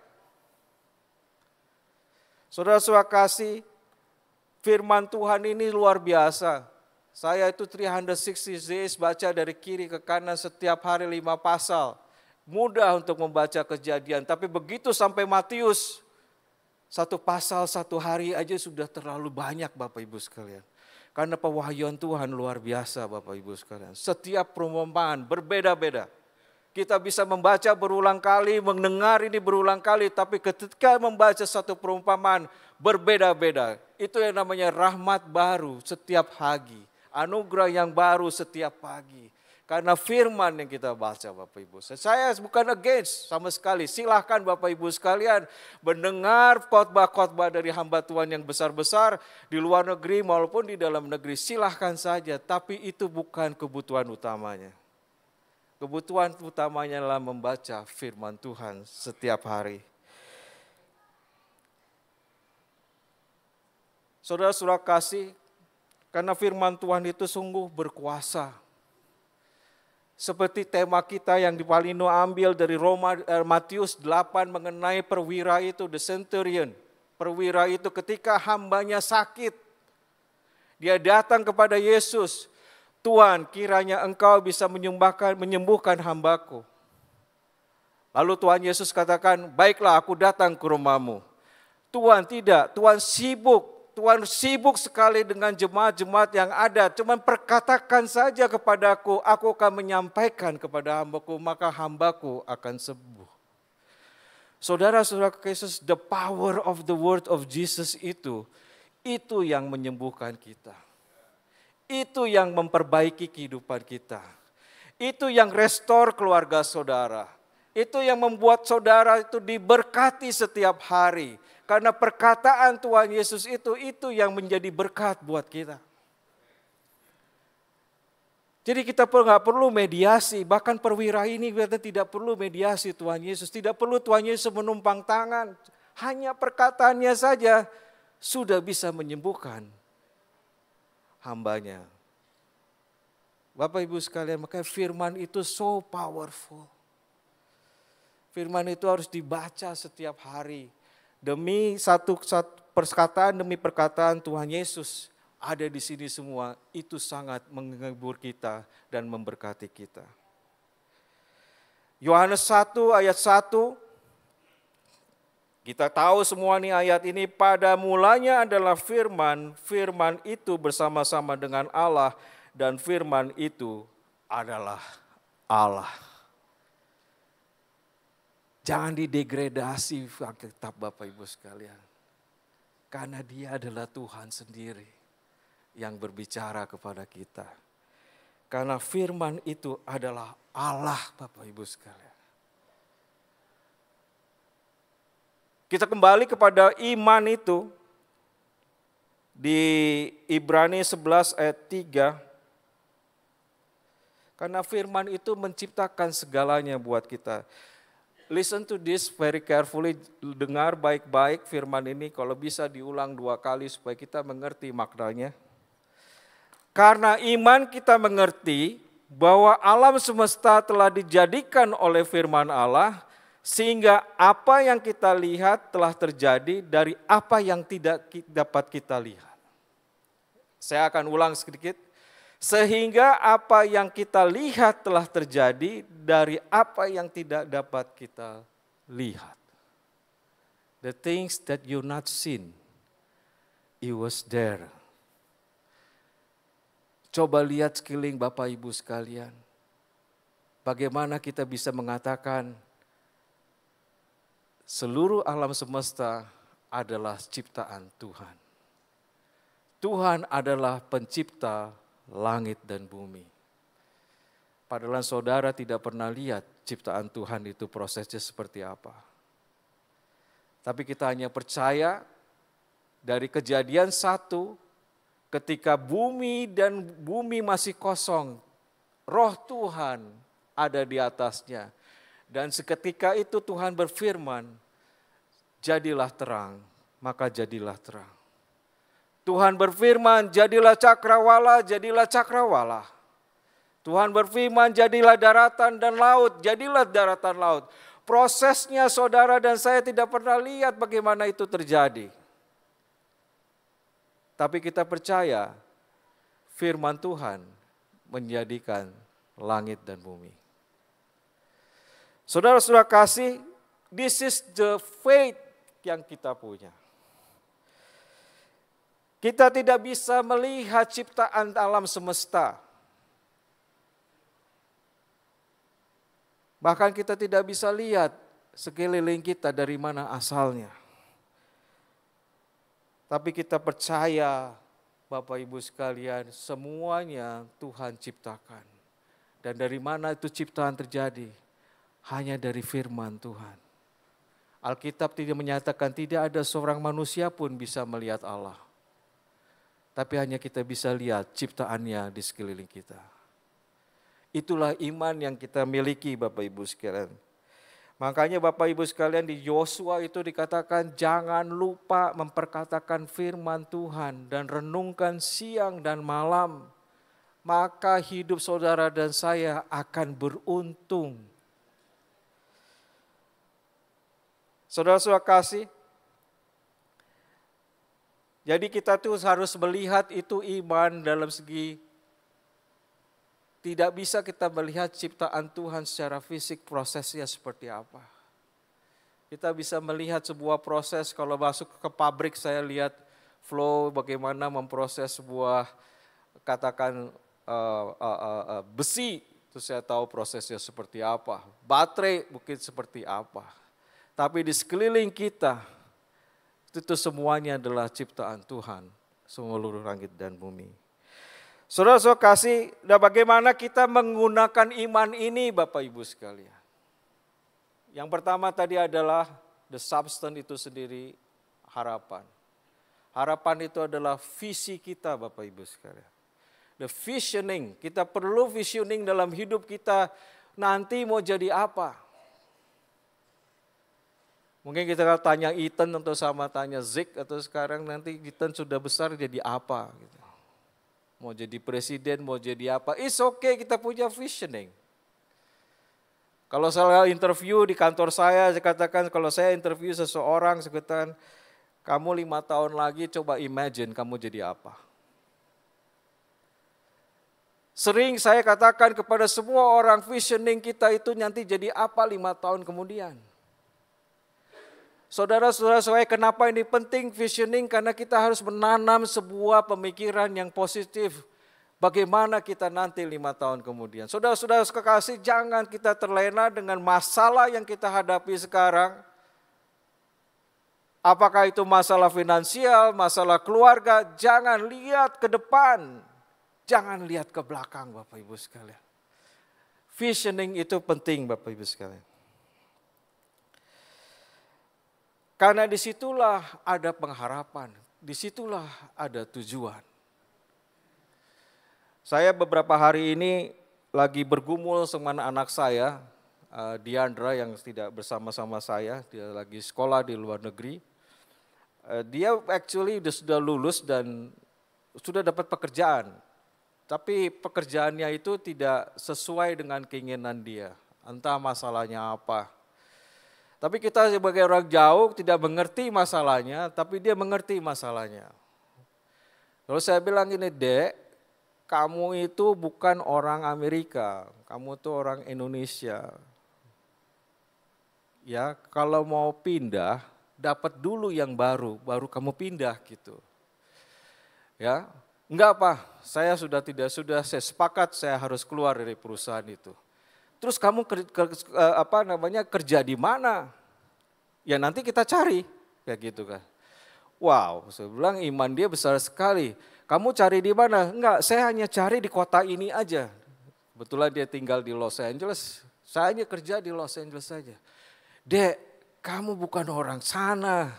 Saudara-saudara kasih, firman Tuhan ini luar biasa. Saya itu 360 days baca dari kiri ke kanan setiap hari 5 pasal. Mudah untuk membaca Kejadian, tapi begitu sampai Matius, 1 pasal 1 hari aja sudah terlalu banyak Bapak Ibu sekalian. Karena pewahyuan Tuhan luar biasa Bapak Ibu sekalian. Setiap perumpamaan berbeda-beda. Kita bisa membaca berulang kali, mendengar ini berulang kali, tapi ketika membaca satu perumpamaan berbeda-beda. Itu yang namanya rahmat baru setiap pagi, anugerah yang baru setiap pagi. Karena firman yang kita baca Bapak Ibu. Saya bukan against sama sekali, silahkan Bapak Ibu sekalian mendengar khotbah-khotbah dari hamba Tuhan yang besar-besar di luar negeri maupun di dalam negeri, silahkan saja, tapi itu bukan kebutuhan utamanya. Kebutuhan utamanya adalah membaca firman Tuhan setiap hari. Saudara-saudara kasih, karena firman Tuhan itu sungguh berkuasa. Seperti tema kita yang Palino ambil dari Matius 8 mengenai perwira itu, the centurion. Perwira itu ketika hambanya sakit, dia datang kepada Yesus. Tuhan, kiranya engkau bisa menyembuhkan hambaku. Lalu Tuhan Yesus katakan, baiklah aku datang ke rumahmu. Tuhan tidak, Tuhan sibuk sekali dengan jemaat-jemaat yang ada. Cuman perkatakan saja kepadaku, aku akan menyampaikan kepada hambaku, maka hambaku akan sembuh. Saudara-saudara Yesus, the power of the word of Jesus itu yang menyembuhkan kita. Itu yang memperbaiki kehidupan kita. Itu yang restore keluarga saudara. Itu yang membuat saudara itu diberkati setiap hari. Karena perkataan Tuhan Yesus itu yang menjadi berkat buat kita. Jadi kita nggak perlu mediasi. Bahkan perwira ini kita tidak perlu mediasi Tuhan Yesus. Tidak perlu Tuhan Yesus menumpang tangan. Hanya perkataannya saja sudah bisa menyembuhkan hambanya. Bapak Ibu sekalian, makanya firman itu so powerful. Firman itu harus dibaca setiap hari. Demi satu perkataan demi perkataan Tuhan Yesus ada di sini semua. Itu sangat menghibur kita dan memberkati kita. Yohanes 1 ayat 1. Kita tahu semua nih ayat ini, pada mulanya adalah firman, firman itu bersama-sama dengan Allah, dan firman itu adalah Allah. Jangan didegradasi Alkitab Bapak Ibu sekalian. Karena dia adalah Tuhan sendiri yang berbicara kepada kita. Karena firman itu adalah Allah Bapak Ibu sekalian. Kita kembali kepada iman itu di Ibrani 11 ayat 3. Karena firman itu menciptakan segalanya buat kita. Listen to this very carefully, dengar baik-baik firman ini, kalau bisa diulang 2 kali supaya kita mengerti maknanya. Karena iman kita mengerti bahwa alam semesta telah dijadikan oleh firman Allah, sehingga apa yang kita lihat telah terjadi dari apa yang tidak dapat kita lihat. Saya akan ulang sedikit. Sehingga apa yang kita lihat telah terjadi dari apa yang tidak dapat kita lihat. The things that you not seen, it was there. Coba lihat sekeliling Bapak Ibu sekalian. Bagaimana kita bisa mengatakan seluruh alam semesta adalah ciptaan Tuhan. Tuhan adalah pencipta langit dan bumi. Padahal saudara tidak pernah lihat ciptaan Tuhan itu prosesnya seperti apa. Tapi kita hanya percaya dari Kejadian 1, ketika bumi dan bumi masih kosong, roh Tuhan ada di atasnya. Dan seketika itu Tuhan berfirman, jadilah terang, maka jadilah terang. Tuhan berfirman, jadilah cakrawala, jadilah cakrawala. Tuhan berfirman, jadilah daratan dan laut, jadilah daratan laut. Prosesnya saudara dan saya tidak pernah lihat bagaimana itu terjadi. Tapi kita percaya firman Tuhan menjadikan langit dan bumi. Saudara-saudara kasih, this is the faith yang kita punya. Kita tidak bisa melihat ciptaan alam semesta. Bahkan kita tidak bisa lihat sekeliling kita dari mana asalnya. Tapi kita percaya Bapak Ibu sekalian, semuanya Tuhan ciptakan. Dan dari mana itu ciptaan terjadi? Hanya dari firman Tuhan. Alkitab tidak menyatakan tidak ada seorang manusia pun bisa melihat Allah. Tapi hanya kita bisa lihat ciptaannya di sekeliling kita. Itulah iman yang kita miliki Bapak Ibu sekalian. Makanya Bapak Ibu sekalian di Yosua itu dikatakan jangan lupa memperkatakan firman Tuhan dan renungkan siang dan malam. Maka hidup saudara dan saya akan beruntung. Saudara-saudara kasih, jadi kita tuh harus melihat itu iman dalam segi, tidak bisa kita melihat ciptaan Tuhan secara fisik prosesnya seperti apa. Kita bisa melihat sebuah proses, kalau masuk ke pabrik saya lihat flow bagaimana memproses sebuah katakan besi, itu saya tahu prosesnya seperti apa. Baterai mungkin seperti apa. Tapi di sekeliling kita, itu semuanya adalah ciptaan Tuhan, seluruh langit dan bumi. Saudara-saudara kasih, dan bagaimana kita menggunakan iman ini Bapak Ibu sekalian. Yang pertama tadi adalah the substance itu sendiri, harapan. Harapan itu adalah visi kita Bapak Ibu sekalian. The visioning, kita perlu visioning dalam hidup kita, nanti mau jadi apa. Mungkin kita tanya Ethan atau sama tanya Zik atau sekarang nanti Ethan sudah besar jadi apa gitu. Mau jadi presiden, mau jadi apa. It's okay kita punya visioning. Kalau saya interview di kantor saya katakan kalau saya interview seseorang, saya katakan kamu 5 tahun lagi coba imagine kamu jadi apa. Sering saya katakan kepada semua orang visioning kita itu nanti jadi apa 5 tahun kemudian. Saudara-saudara saya, kenapa ini penting visioning? Karena kita harus menanam sebuah pemikiran yang positif. Bagaimana kita nanti 5 tahun kemudian. Saudara-saudara kekasih, jangan kita terlena dengan masalah yang kita hadapi sekarang. Apakah itu masalah finansial, masalah keluarga, jangan lihat ke depan. Jangan lihat ke belakang Bapak Ibu sekalian. Visioning itu penting Bapak Ibu sekalian. Karena disitulah ada pengharapan, disitulah ada tujuan. Saya beberapa hari ini lagi bergumul sama anak saya, Diandra yang tidak bersama-sama saya, dia lagi sekolah di luar negeri. Dia actually sudah lulus dan sudah dapat pekerjaan. tapi pekerjaannya itu tidak sesuai dengan keinginan dia. Entah masalahnya apa. Tapi kita sebagai orang jauh tidak mengerti masalahnya, tapi dia mengerti masalahnya. Lalu saya bilang gini, Dek, kamu itu bukan orang Amerika, kamu tuh orang Indonesia. Ya, kalau mau pindah, dapat dulu yang baru kamu pindah gitu. Ya, enggak Pak, saya saya sepakat saya harus keluar dari perusahaan itu. Terus kamu kerja di mana? Ya nanti kita cari, kayak gitu kan. Wow, saya bilang iman dia besar sekali. Kamu cari di mana? Enggak, saya hanya cari di kota ini aja. Kebetulan dia tinggal di Los Angeles, saya hanya kerja di Los Angeles saja. Dek, kamu bukan orang sana.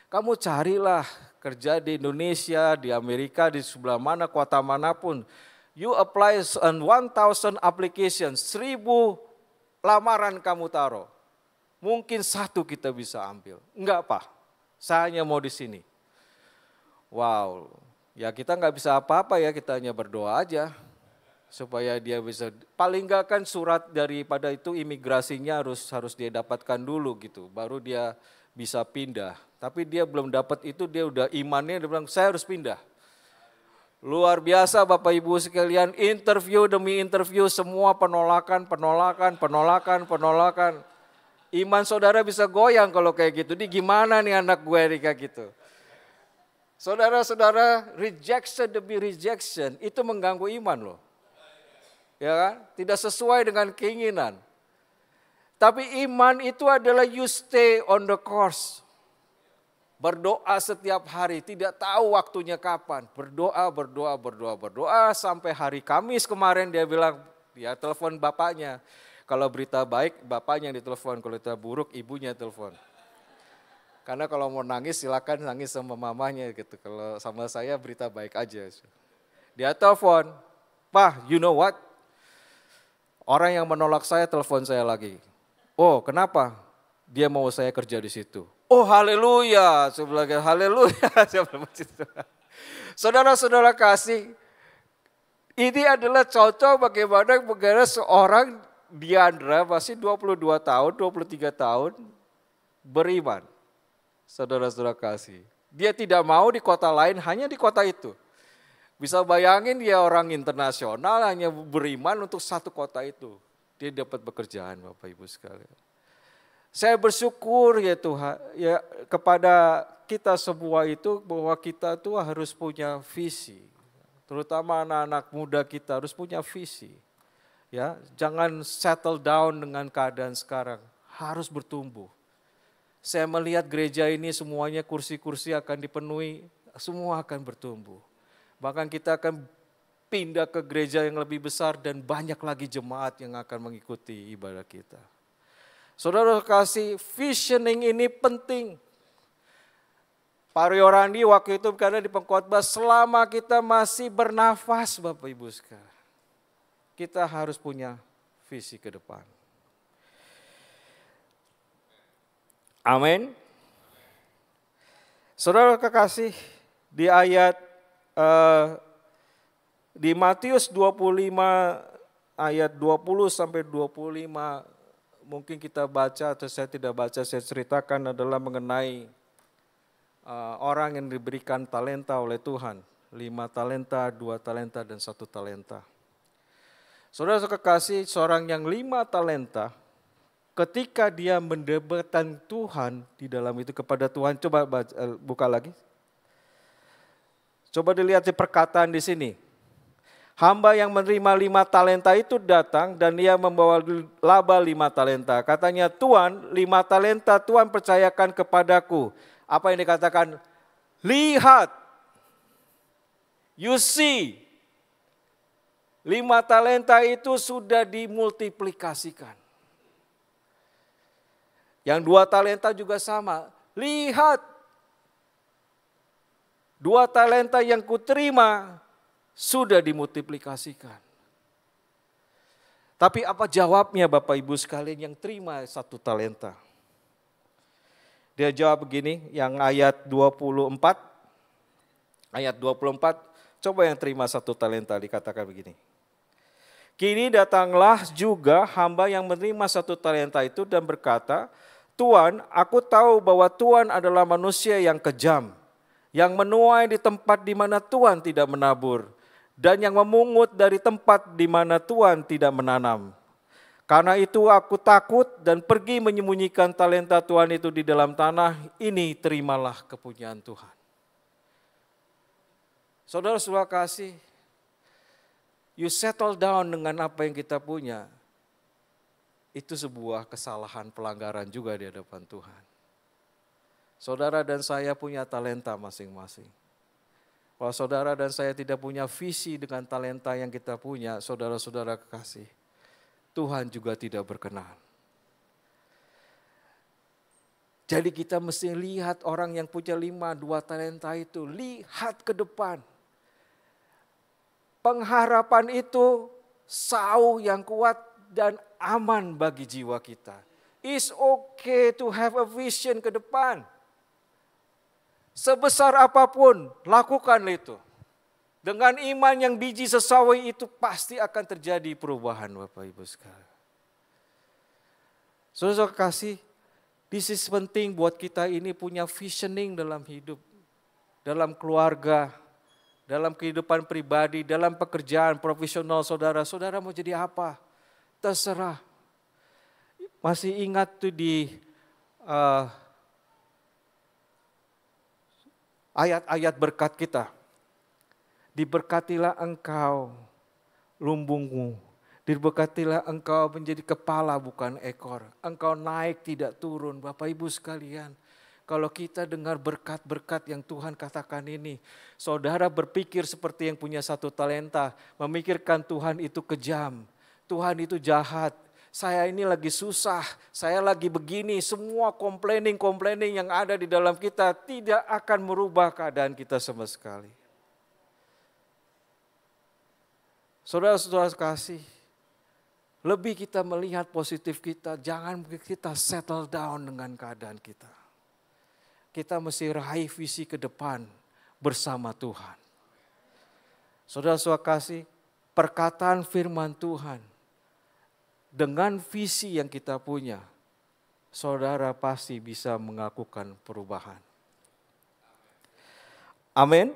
Kamu carilah kerja di Indonesia, di Amerika, di sebelah mana, kota manapun. You apply on 1,000 applications, 1,000 lamaran kamu taruh. Mungkin satu kita bisa ambil. Enggak Pak, saya hanya mau di sini. Wow, ya kita nggak bisa apa-apa ya, kita hanya berdoa aja. Supaya dia bisa, paling enggak kan surat daripada itu imigrasinya harus dia dapatkan dulu gitu. Baru dia bisa pindah. Tapi dia belum dapat itu, dia udah imannya, dia bilang saya harus pindah. Luar biasa Bapak Ibu sekalian, interview demi interview, semua penolakan. Iman saudara bisa goyang kalau kayak gitu. Ini gimana nih anak gue nih kayak gitu. Saudara-saudara, rejection demi rejection itu mengganggu iman loh. Ya kan? Tidak sesuai dengan keinginan. Tapi iman itu adalah you stay on the course. Berdoa setiap hari, tidak tahu waktunya kapan. Berdoa sampai hari Kamis kemarin dia bilang, dia telepon bapaknya. Kalau berita baik, bapaknya yang ditelepon. Kalau berita buruk, ibunya telepon. Karena kalau mau nangis, silakan nangis sama mamanya gitu. Kalau sama saya berita baik aja. Dia telepon, Pak, you know what? Orang yang menolak saya telepon saya lagi. Oh, kenapa? Dia mau saya kerja di situ. Oh, haleluya. Saya bilang, haleluya. Saudara-saudara kasih, ini adalah contoh bagaimana seorang Diandra masih 22 tahun, 23 tahun beriman. Saudara-saudara kasih. Dia tidak mau di kota lain, hanya di kota itu. Bisa bayangin dia orang internasional hanya beriman untuk satu kota itu. Dia dapat pekerjaan Bapak Ibu sekalian. Saya bersyukur ya Tuhan ya kepada kita semua itu bahwa kita tuh harus punya visi. Terutama anak-anak muda kita harus punya visi. Ya, jangan settle down dengan keadaan sekarang, harus bertumbuh. Saya melihat gereja ini semuanya kursi-kursi akan dipenuhi, semua akan bertumbuh. Bahkan kita akan pindah ke gereja yang lebih besar dan banyak lagi jemaat yang akan mengikuti ibadah kita. Saudara kasih, visioning ini penting. Pak Rio Randi waktu itu berkata di pengkhotbah, selama kita masih bernafas Bapak Ibu sekalian, kita harus punya visi ke depan. Amin. Saudara kekasih, di ayat di Matius 25 ayat 20 sampai 25 mungkin kita baca atau saya tidak baca, saya ceritakan adalah mengenai orang yang diberikan talenta oleh Tuhan. 5 talenta, 2 talenta, dan 1 talenta. Saudara kekasih, seorang yang 5 talenta, ketika dia mendebatkan Tuhan di dalam itu kepada Tuhan, coba buka lagi. Coba dilihat di perkataan di sini. Hamba yang menerima 5 talenta itu datang dan ia membawa laba 5 talenta. Katanya, Tuhan 5 talenta Tuhan percayakan kepadaku. Apa yang dikatakan? Lihat, you see, 5 talenta itu sudah dimultiplikasikan. Yang 2 talenta juga sama. Lihat, 2 talenta yang kuterima sudah dimultiplikasikan. Tapi apa jawabnya Bapak Ibu sekalian yang terima 1 talenta? Dia jawab begini, yang ayat 24. Ayat 24, Coba yang terima 1 talenta dikatakan begini. Kini datanglah juga hamba yang menerima 1 talenta itu dan berkata, Tuan, aku tahu bahwa Tuan adalah manusia yang kejam, yang menuai di tempat di mana Tuan tidak menabur, dan yang memungut dari tempat di mana Tuan tidak menanam. Karena itu aku takut dan pergi menyembunyikan talenta Tuan itu di dalam tanah, ini terimalah kepunyaan Tuhan. Saudara-saudara kasih, you settle down dengan apa yang kita punya, itu sebuah kesalahan pelanggaran juga di hadapan Tuhan. Saudara dan saya punya talenta masing-masing. Kalau saudara dan saya tidak punya visi dengan talenta yang kita punya, saudara-saudara kekasih, Tuhan juga tidak berkenan. Jadi kita mesti lihat orang yang punya 5, 2 talenta itu, lihat ke depan. Pengharapan itu sauh yang kuat dan aman bagi jiwa kita. It's okay to have a vision ke depan. Sebesar apapun, lakukan itu. Dengan iman yang biji sesawi itu pasti akan terjadi perubahan Bapak Ibu sekalian. Saudara kasih, this is penting buat kita ini punya visioning dalam hidup. Dalam keluarga, dalam kehidupan pribadi, dalam pekerjaan profesional saudara. Saudara mau jadi apa? Terserah. Masih ingat tuh di ayat-ayat berkat kita. Diberkatilah engkau lumbungmu. Diberkatilah engkau menjadi kepala bukan ekor. Engkau naik tidak turun. Bapak Ibu sekalian. Kalau kita dengar berkat-berkat yang Tuhan katakan ini. Saudara berpikir seperti yang punya 1 talenta. Memikirkan Tuhan itu kejam. Tuhan itu jahat. Saya ini lagi susah. Saya lagi begini. Semua complaining yang ada di dalam kita tidak akan merubah keadaan kita sama sekali. Saudara-saudara kasih, lebih kita melihat positif kita, jangan kita settle down dengan keadaan kita. Kita mesti raih visi ke depan bersama Tuhan. Saudara-saudara kasih, perkataan firman Tuhan dengan visi yang kita punya, saudara pasti bisa melakukan perubahan. Amin.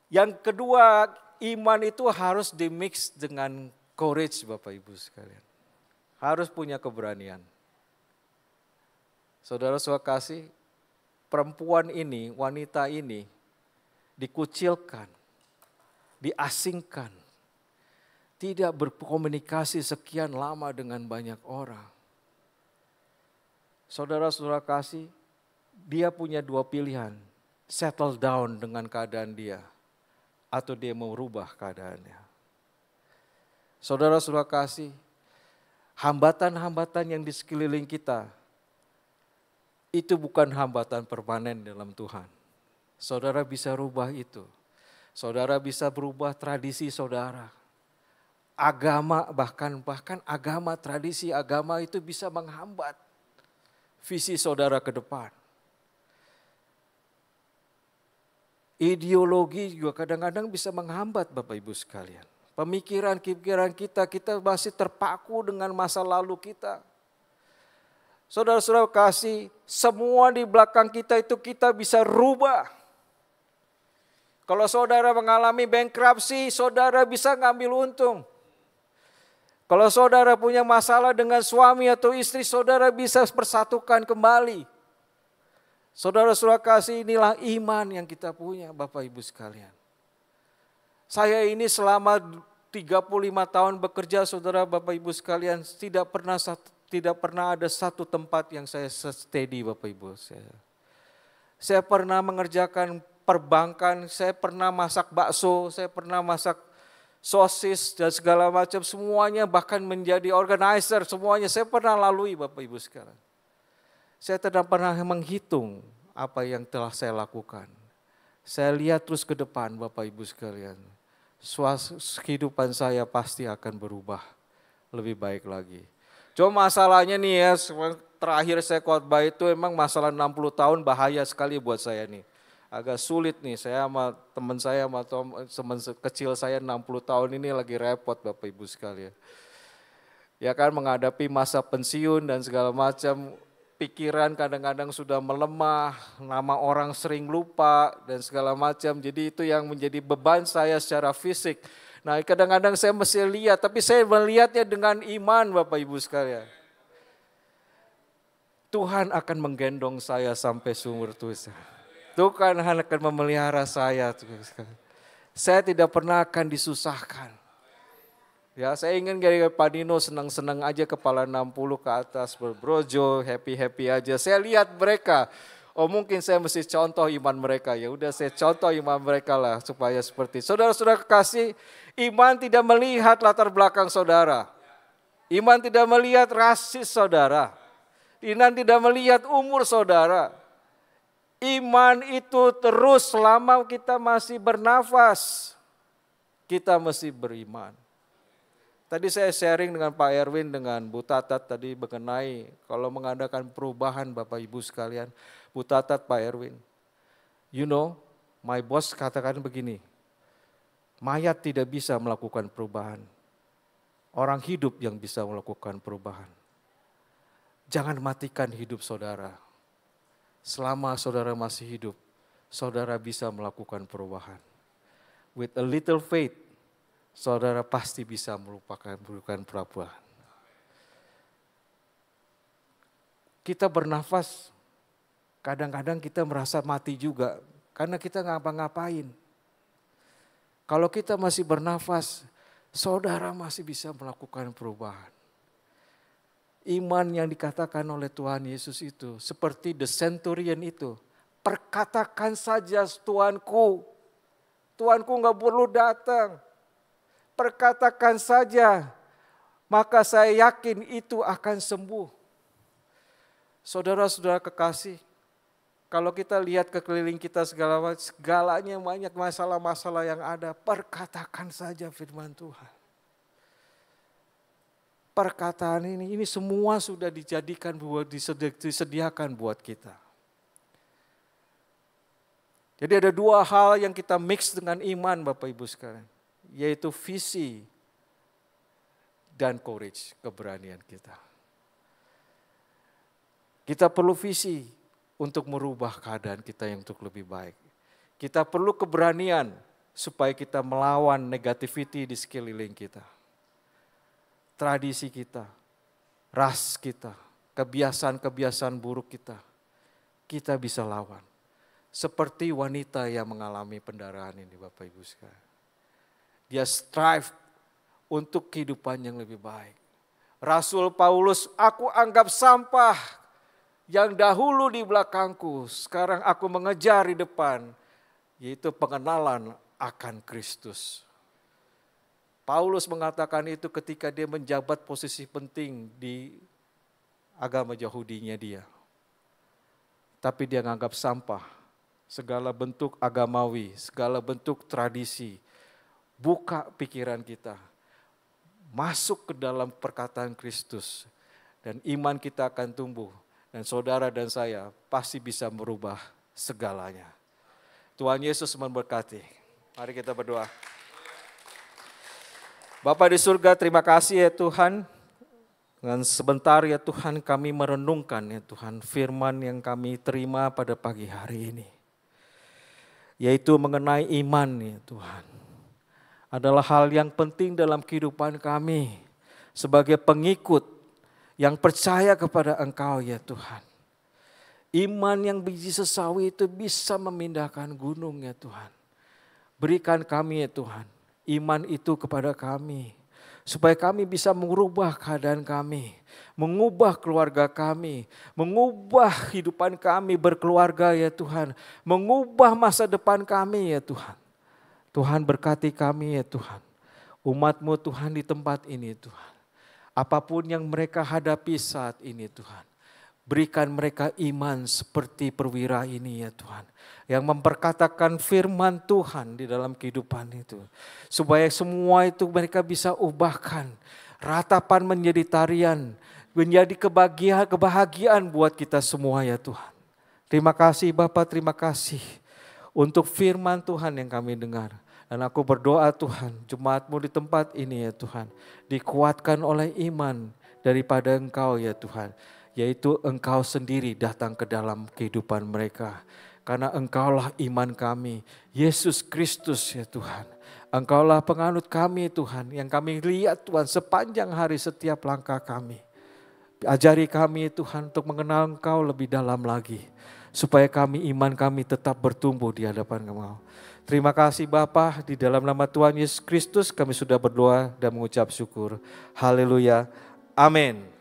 Yang kedua, iman itu harus dimix dengan courage Bapak Ibu sekalian. Harus punya keberanian. Saudara-saudara kasih, perempuan ini, wanita ini dikucilkan, diasingkan, tidak berkomunikasi sekian lama dengan banyak orang. Saudara-saudara kasih, dia punya 2 pilihan, settle down dengan keadaan dia, atau dia mau rubah keadaannya. Saudara-saudara kasih, hambatan-hambatan yang di sekeliling kita, itu bukan hambatan permanen dalam Tuhan. Saudara bisa rubah itu. Saudara bisa berubah tradisi saudara. Agama, bahkan agama, tradisi agama itu bisa menghambat visi saudara ke depan. Ideologi juga kadang-kadang bisa menghambat Bapak Ibu sekalian. Pemikiran kita masih terpaku dengan masa lalu kita. Saudara-saudara kasih, semua di belakang kita itu kita bisa rubah. Kalau saudara mengalami bankruptcy, saudara bisa ngambil untung. Kalau saudara punya masalah dengan suami atau istri, saudara bisa persatukan kembali. Saudara-saudara kasih, inilah iman yang kita punya Bapak Ibu sekalian. Saya ini selama 35 tahun bekerja saudara Bapak Ibu sekalian, tidak pernah ada satu tempat yang saya steady Bapak Ibu. Saya pernah mengerjakan perbankan, saya pernah masak bakso, saya pernah masak sosis dan segala macam, semuanya bahkan menjadi organizer, semuanya saya pernah lalui Bapak Ibu sekalian. Saya tidak pernah menghitung apa yang telah saya lakukan. Saya lihat terus ke depan Bapak Ibu sekalian. Kehidupan saya pasti akan berubah lebih baik lagi. Cuma masalahnya nih ya, terakhir saya khotbah itu emang masalah 60 tahun bahaya sekali buat saya nih. agak sulit nih. Saya sama teman saya, sama teman kecil saya 60 tahun ini lagi repot Bapak Ibu sekalian. Ya kan, menghadapi masa pensiun dan segala macam, pikiran kadang-kadang sudah melemah, nama orang sering lupa dan segala macam. Jadi itu yang menjadi beban saya secara fisik. Nah kadang-kadang saya mesti lihat, tapi saya melihatnya dengan iman Bapak Ibu sekalian. Tuhan akan menggendong saya sampai sumber dosa. Tuhan akan memelihara saya. Saya tidak pernah akan disusahkan. Ya, saya ingin kayak Pak Dino senang-senang aja, kepala 60 ke atas, berbrojo, happy-happy aja. Saya lihat mereka, oh mungkin saya mesti contoh iman mereka. Ya udah, saya contoh iman mereka lah supaya seperti. Saudara-saudara kekasih, iman tidak melihat latar belakang saudara. Iman tidak melihat rasis saudara. Iman tidak melihat umur saudara. Iman itu terus selama kita masih bernafas. Kita mesti beriman. Tadi saya sharing dengan Pak Erwin, dengan Bu Tatat tadi mengenai kalau mengadakan perubahan Bapak Ibu sekalian. Bu Tatat, Pak Erwin, you know, my boss katakan begini, mayat tidak bisa melakukan perubahan. Orang hidup yang bisa melakukan perubahan. Jangan matikan hidup saudara. Selama saudara masih hidup, saudara bisa melakukan perubahan. With a little faith, saudara pasti bisa melakukan perubahan. Kita bernafas, kadang-kadang kita merasa mati juga karena kita ngapa-ngapain. Kalau kita masih bernafas, saudara masih bisa melakukan perubahan. Iman yang dikatakan oleh Tuhan Yesus itu seperti the centurion itu. Perkatakan saja Tuanku, Tuanku gak perlu datang. Perkatakan saja, maka saya yakin itu akan sembuh. Saudara-saudara kekasih, kalau kita lihat ke keliling kita segalanya banyak masalah-masalah yang ada, perkatakan saja firman Tuhan. Perkataan ini semua sudah dijadikan disediakan buat kita. Jadi ada dua hal yang kita mix dengan iman Bapak Ibu sekalian, yaitu visi dan courage, keberanian kita. Kita perlu visi untuk merubah keadaan kita yang untuk lebih baik. Kita perlu keberanian supaya kita melawan negativity di sekeliling kita. Tradisi kita, ras kita, kebiasaan-kebiasaan buruk kita bisa lawan. Seperti wanita yang mengalami pendarahan ini Bapak Ibu sekalian. Dia strive untuk kehidupan yang lebih baik. Rasul Paulus, aku anggap sampah yang dahulu di belakangku, sekarang aku mengejar di depan, yaitu pengenalan akan Kristus. Paulus mengatakan itu ketika dia menjabat posisi penting di agama Yahudinya dia. Tapi dia menganggap sampah segala bentuk agamawi, segala bentuk tradisi. Buka pikiran kita, masuk ke dalam perkataan Kristus, dan iman kita akan tumbuh. Dan saudara dan saya pasti bisa merubah segalanya. Tuhan Yesus memberkati. Mari kita berdoa. Bapa di surga, terima kasih ya Tuhan. Dengan sebentar ya Tuhan kami merenungkan ya Tuhan firman yang kami terima pada pagi hari ini. Yaitu mengenai iman ya Tuhan. Adalah hal yang penting dalam kehidupan kami sebagai pengikut yang percaya kepada Engkau ya Tuhan. Iman yang biji sesawi itu bisa memindahkan gunung ya Tuhan. Berikan kami ya Tuhan, iman itu kepada kami. Supaya kami bisa mengubah keadaan kami, mengubah keluarga kami, mengubah kehidupan kami berkeluarga ya Tuhan. Mengubah masa depan kami ya Tuhan. Tuhan berkati kami ya Tuhan. Umat-Mu Tuhan di tempat ini Tuhan. Apapun yang mereka hadapi saat ini Tuhan. Berikan mereka iman seperti perwira ini ya Tuhan. Yang memperkatakan firman Tuhan di dalam kehidupan itu. Supaya semua itu mereka bisa ubahkan. Ratapan menjadi tarian. Menjadi kebahagiaan buat kita semua ya Tuhan. Terima kasih Bapak, terima kasih. untuk firman Tuhan yang kami dengar. Dan aku berdoa Tuhan, jemaat-Mu di tempat ini ya Tuhan, dikuatkan oleh iman daripada Engkau ya Tuhan. Yaitu Engkau sendiri datang ke dalam kehidupan mereka. Karena Engkaulah iman kami, Yesus Kristus ya Tuhan. Engkaulah penganut kami Tuhan, yang kami lihat Tuhan sepanjang hari setiap langkah kami. Ajari kami Tuhan untuk mengenal Engkau lebih dalam lagi. Supaya iman kami tetap bertumbuh di hadapan Engkau. Terima kasih Bapa, di dalam nama Tuhan Yesus Kristus kami sudah berdoa dan mengucap syukur. Haleluya. Amin.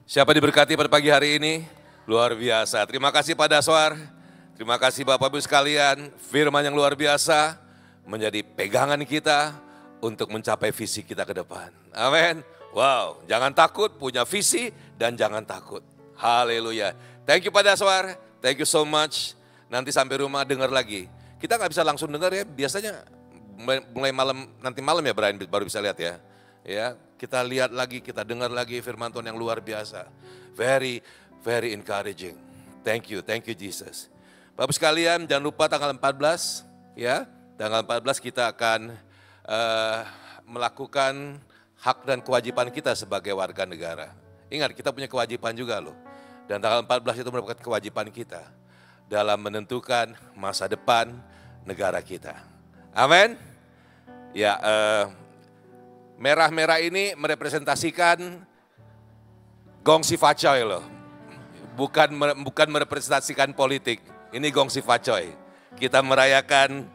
Siapa diberkati pada pagi hari ini? Luar biasa. Terima kasih Pak Daswar. Terima kasih Bapak Ibu sekalian. Firman yang luar biasa menjadi pegangan kita untuk mencapai visi kita ke depan. Amin. Wow, jangan takut, punya visi dan jangan takut. Haleluya. Thank you Pak Daswar. Thank you so much. Nanti sampai rumah dengar lagi. Kita nggak bisa langsung dengar ya. Biasanya mulai malam, nanti malam ya Brian baru bisa lihat ya. Ya, kita lihat lagi, kita dengar lagi firman Tuhan yang luar biasa. Very encouraging. Thank you Jesus. Bapak sekalian, jangan lupa tanggal 14 ya. Tanggal 14 kita akan melakukan hak dan kewajiban kita sebagai warga negara. Ingat, kita punya kewajiban juga loh. Dan tanggal 14 itu merupakan kewajiban kita dalam menentukan masa depan negara kita. Amin. Ya, merah-merah ini merepresentasikan gongsi facoy loh. Bukan merepresentasikan politik. Ini gongsi facoy. Kita merayakan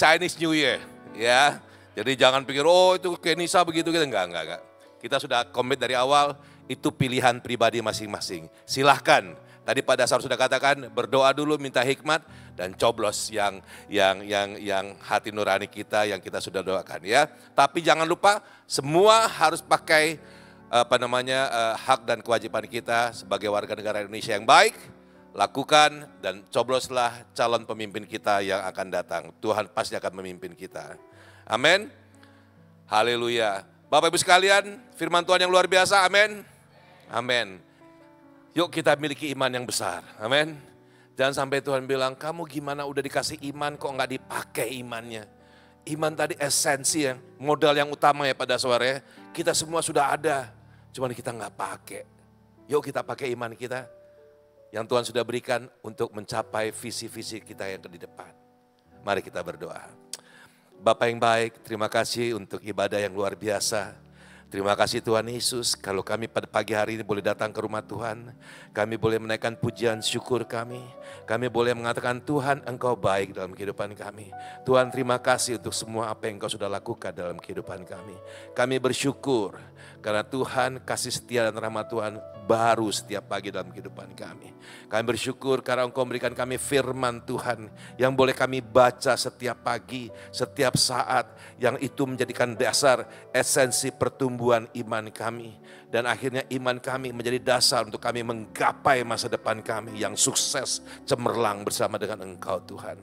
Chinese New Year ya. Jadi jangan pikir oh itu Kenisa begitu gitu. Enggak. Kita sudah komit dari awal, itu pilihan pribadi masing-masing. Silahkan. Tadi Pak Dasar sudah katakan berdoa dulu, minta hikmat dan coblos yang hati nurani kita yang kita sudah doakan ya. Tapi jangan lupa semua harus pakai hak dan kewajiban kita sebagai warga negara Indonesia yang baik. Lakukan dan cobloslah calon pemimpin kita yang akan datang. Tuhan pasti akan memimpin kita. Amin. Haleluya. Bapak Ibu sekalian, firman Tuhan yang luar biasa. Amin. Amin. Yuk kita miliki iman yang besar. Amin. Jangan sampai Tuhan bilang, kamu gimana udah dikasih iman kok nggak dipakai imannya. Iman tadi esensi ya, modal yang utama ya pada sore. Kita semua sudah ada, cuman kita nggak pakai. Yuk kita pakai iman kita yang Tuhan sudah berikan untuk mencapai visi-visi kita yang di depan. Mari kita berdoa. Bapa yang baik, terima kasih untuk ibadah yang luar biasa. Terima kasih Tuhan Yesus, kalau kami pada pagi hari ini boleh datang ke rumah Tuhan, kami boleh menaikkan pujian syukur kami boleh mengatakan Tuhan Engkau baik dalam kehidupan kami. Tuhan terima kasih untuk semua apa yang Engkau sudah lakukan dalam kehidupan kami. Kami bersyukur karena Tuhan kasih setia dan rahmat Tuhan baru setiap pagi dalam kehidupan kami. Kami bersyukur karena Engkau memberikan kami firman Tuhan yang boleh kami baca setiap pagi, setiap saat, yang itu menjadikan dasar esensi pertumbuhan iman kami. Dan akhirnya iman kami menjadi dasar untuk kami menggapai masa depan kami yang sukses, cemerlang bersama dengan Engkau Tuhan.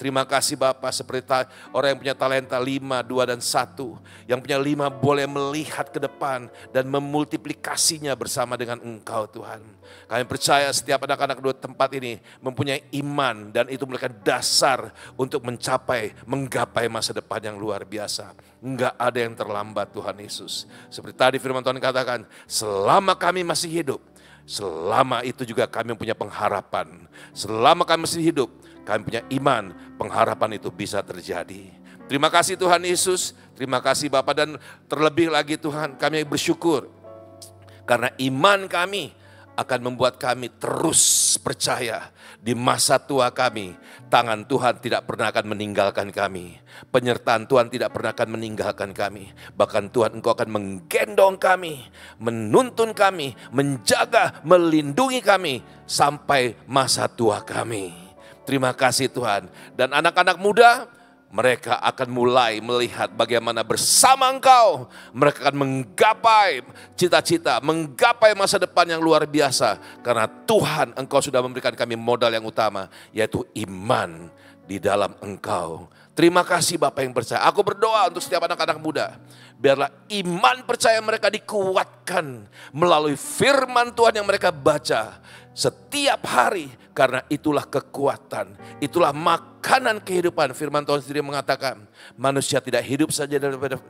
Terima kasih Bapa, seperti orang yang punya talenta 5, 2 dan 1. Yang punya 5 boleh melihat ke depan dan memultiplikasinya bersama dengan Engkau Tuhan. Kami percaya setiap anak-anak dua tempat ini mempunyai iman dan itu merupakan dasar untuk menggapai masa depan yang luar biasa. Enggak ada yang terlambat Tuhan Yesus. Seperti tadi firman Tuhan katakan, selama kami masih hidup, selama itu juga kami punya pengharapan. Selama kami masih hidup, kami punya iman, pengharapan itu bisa terjadi. Terima kasih Tuhan Yesus, terima kasih Bapa, dan terlebih lagi Tuhan kami bersyukur. Karena iman kami akan membuat kami terus percaya di masa tua kami, tangan Tuhan tidak pernah akan meninggalkan kami. Penyertaan Tuhan tidak pernah akan meninggalkan kami. Bahkan Tuhan Engkau akan menggendong kami, menuntun kami, menjaga, melindungi kami sampai masa tua kami. Terima kasih Tuhan. Dan anak-anak muda mereka akan mulai melihat bagaimana bersama Engkau mereka akan menggapai cita-cita, menggapai masa depan yang luar biasa. Karena Tuhan, Engkau sudah memberikan kami modal yang utama, yaitu iman di dalam Engkau. Terima kasih Bapak yang percaya. Aku berdoa untuk setiap anak-anak muda. Biarlah iman percaya mereka dikuatkan melalui firman Tuhan yang mereka baca setiap hari. Karena itulah kekuatan, itulah makanan kehidupan. Firman Tuhan sendiri mengatakan, manusia tidak hidup saja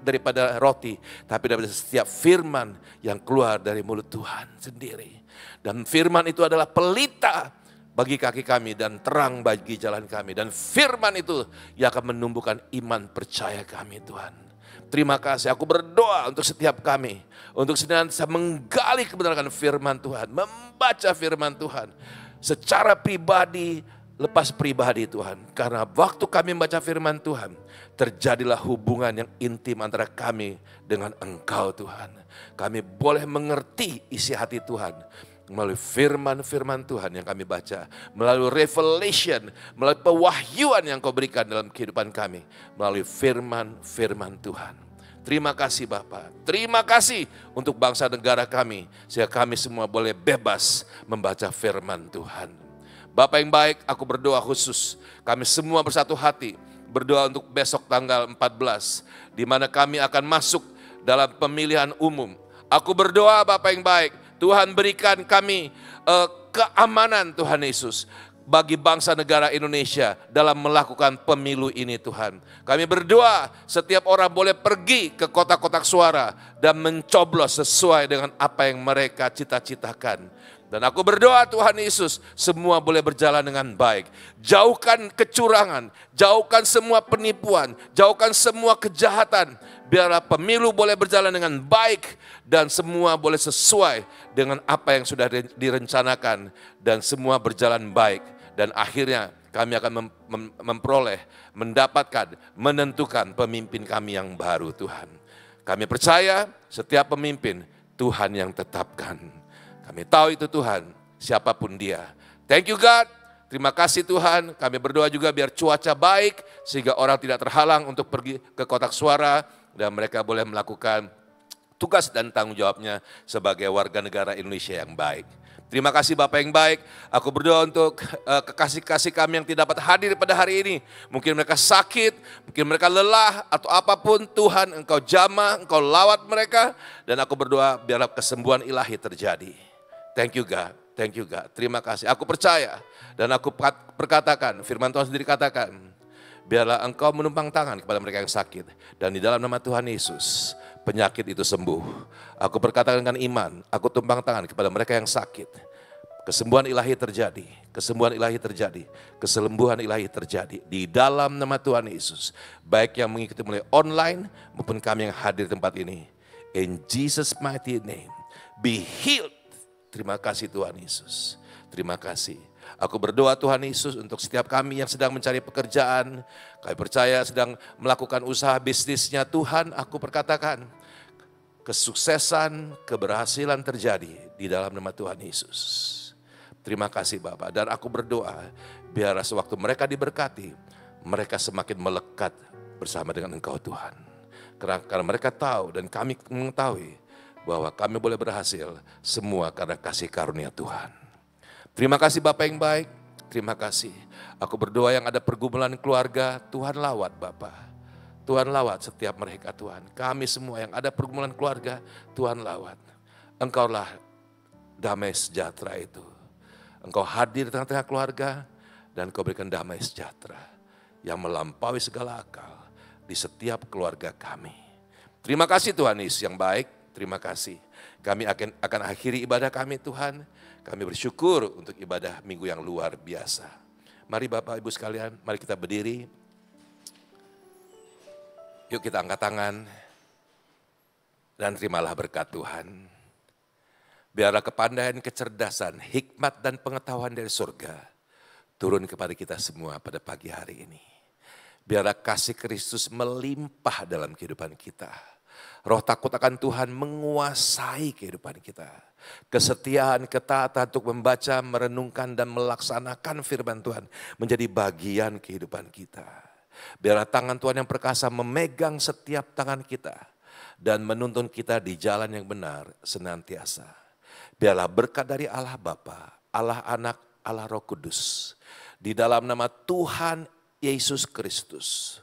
daripada roti, tapi daripada setiap firman yang keluar dari mulut Tuhan sendiri. Dan firman itu adalah pelita bagi kaki kami dan terang bagi jalan kami. Dan firman itu yang akan menumbuhkan iman percaya kami Tuhan. Terima kasih, aku berdoa untuk setiap kami. Untuk senantiasa menggali kebenaran firman Tuhan, membaca firman Tuhan. Secara pribadi, lepas pribadi Tuhan. Karena waktu kami membaca firman Tuhan, terjadilah hubungan yang intim antara kami dengan Engkau Tuhan. Kami boleh mengerti isi hati Tuhan melalui firman-firman Tuhan yang kami baca. Melalui revelation, melalui pewahyuan yang Kau berikan dalam kehidupan kami. Melalui firman-firman Tuhan. Terima kasih Bapa, terima kasih untuk bangsa negara kami. Sehingga kami semua boleh bebas membaca firman Tuhan. Bapa yang baik, aku berdoa khusus. Kami semua bersatu hati berdoa untuk besok tanggal 14. Di mana kami akan masuk dalam pemilihan umum. Aku berdoa Bapa yang baik, Tuhan berikan kami keamanan Tuhan Yesus. Bagi bangsa negara Indonesia dalam melakukan pemilu ini Tuhan. Kami berdoa setiap orang boleh pergi ke kotak-kotak suara dan mencoblos sesuai dengan apa yang mereka cita-citakan. Dan aku berdoa Tuhan Yesus semua boleh berjalan dengan baik. Jauhkan kecurangan, jauhkan semua penipuan, jauhkan semua kejahatan. Biarlah pemilu boleh berjalan dengan baik dan semua boleh sesuai dengan apa yang sudah direncanakan dan semua berjalan baik. Dan akhirnya kami akan memperoleh, mendapatkan, menentukan pemimpin kami yang baru Tuhan. Kami percaya setiap pemimpin Tuhan yang tetapkan. Kami tahu itu Tuhan, siapapun dia. Thank you God, terima kasih Tuhan. Kami berdoa juga biar cuaca baik sehingga orang tidak terhalang untuk pergi ke kotak suara. Dan mereka boleh melakukan tugas dan tanggung jawabnya sebagai warga negara Indonesia yang baik. Terima kasih Bapak yang baik. Aku berdoa untuk kekasih-kasih kami yang tidak dapat hadir pada hari ini. Mungkin mereka sakit, mungkin mereka lelah atau apapun. Tuhan Engkau jamah, Engkau lawat mereka. Dan aku berdoa biarlah kesembuhan ilahi terjadi. Thank you God, thank you God. Terima kasih. Aku percaya dan aku perkatakan, firman Tuhan sendiri katakan. Biarlah Engkau menumpang tangan kepada mereka yang sakit. Dan di dalam nama Tuhan Yesus, penyakit itu sembuh. Aku berkata dengan iman, aku tumpang tangan kepada mereka yang sakit. Kesembuhan ilahi terjadi, kesembuhan ilahi terjadi, kesembuhan ilahi terjadi. Di dalam nama Tuhan Yesus, baik yang mengikuti mulai online maupun kami yang hadir di tempat ini. In Jesus mighty name, be healed. Terima kasih Tuhan Yesus, terima kasih. Aku berdoa Tuhan Yesus untuk setiap kami yang sedang mencari pekerjaan. Kami percaya sedang melakukan usaha bisnisnya. Tuhan, aku perkatakan kesuksesan, keberhasilan terjadi di dalam nama Tuhan Yesus. Terima kasih Bapak. Dan aku berdoa biar sewaktu mereka diberkati, mereka semakin melekat bersama dengan Engkau Tuhan. Karena mereka tahu dan kami mengetahui bahwa kami boleh berhasil semua karena kasih karunia Tuhan. Terima kasih Bapak yang baik, terima kasih. Aku berdoa yang ada pergumulan keluarga, Tuhan lawat Bapak. Tuhan lawat setiap mereka Tuhan. Kami semua yang ada pergumulan keluarga, Tuhan lawat. Engkaulah damai sejahtera itu. Engkau hadir di tengah-tengah keluarga dan Kau berikan damai sejahtera yang melampaui segala akal di setiap keluarga kami. Terima kasih Tuhan Yesus yang baik, terima kasih. Kami akan akhiri ibadah kami Tuhan. Kami bersyukur untuk ibadah minggu yang luar biasa. Mari Bapak Ibu sekalian, mari kita berdiri. Yuk kita angkat tangan dan terimalah berkat Tuhan. Biarlah kepandaian, kecerdasan, hikmat dan pengetahuan dari surga turun kepada kita semua pada pagi hari ini. Biarlah kasih Kristus melimpah dalam kehidupan kita. Roh takut akan Tuhan menguasai kehidupan kita. Kesetiaan, ketaatan untuk membaca, merenungkan dan melaksanakan firman Tuhan menjadi bagian kehidupan kita. Biarlah tangan Tuhan yang perkasa memegang setiap tangan kita dan menuntun kita di jalan yang benar senantiasa. Biarlah berkat dari Allah Bapa, Allah Anak, Allah Roh Kudus, di dalam nama Tuhan Yesus Kristus,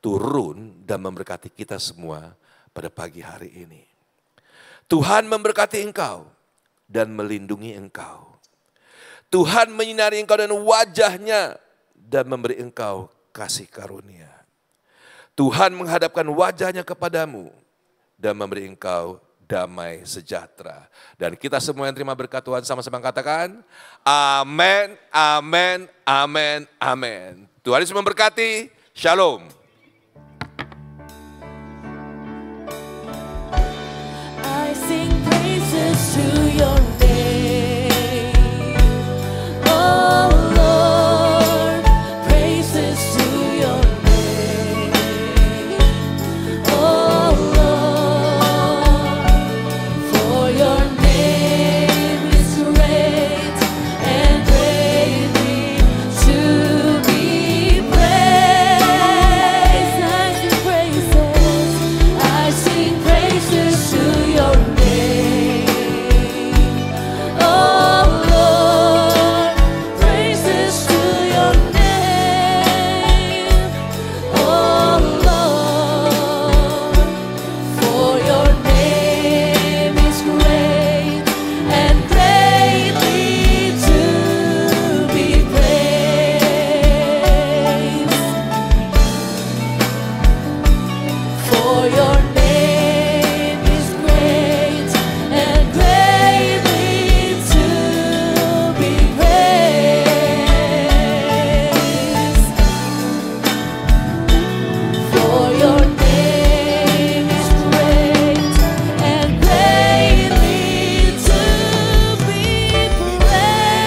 turun dan memberkati kita semua pada pagi hari ini. Tuhan memberkati engkau dan melindungi engkau. Tuhan menyinari engkau dan wajahnya dan memberi engkau kasih karunia. Tuhan menghadapkan wajahnya kepadamu dan memberi engkau damai sejahtera. Dan kita semua yang terima berkat Tuhan sama-sama katakan, amin, amin, amin, amin. Tuhan Yesus memberkati, shalom. I sing praises to your name, oh Lord, praises to your name, oh Lord, for your name is great and greatly to be praised. I sing praises to your name, oh Lord, praises to your name, oh Lord, for your name is great and greatly to be praised. For your name is great and greatly to be praised. For your name is great and greatly to be praised.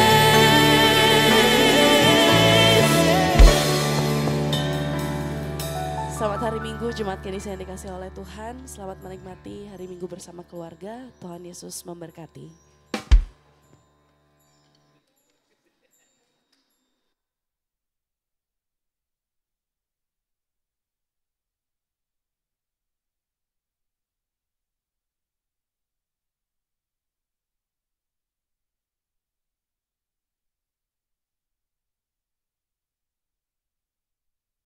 Selamat hari Minggu, Jemaat Kedis yang dikasihi oleh Tuhan. Selamat menikmati hari Minggu bersama keluarga. Tuhan Yesus memberkati.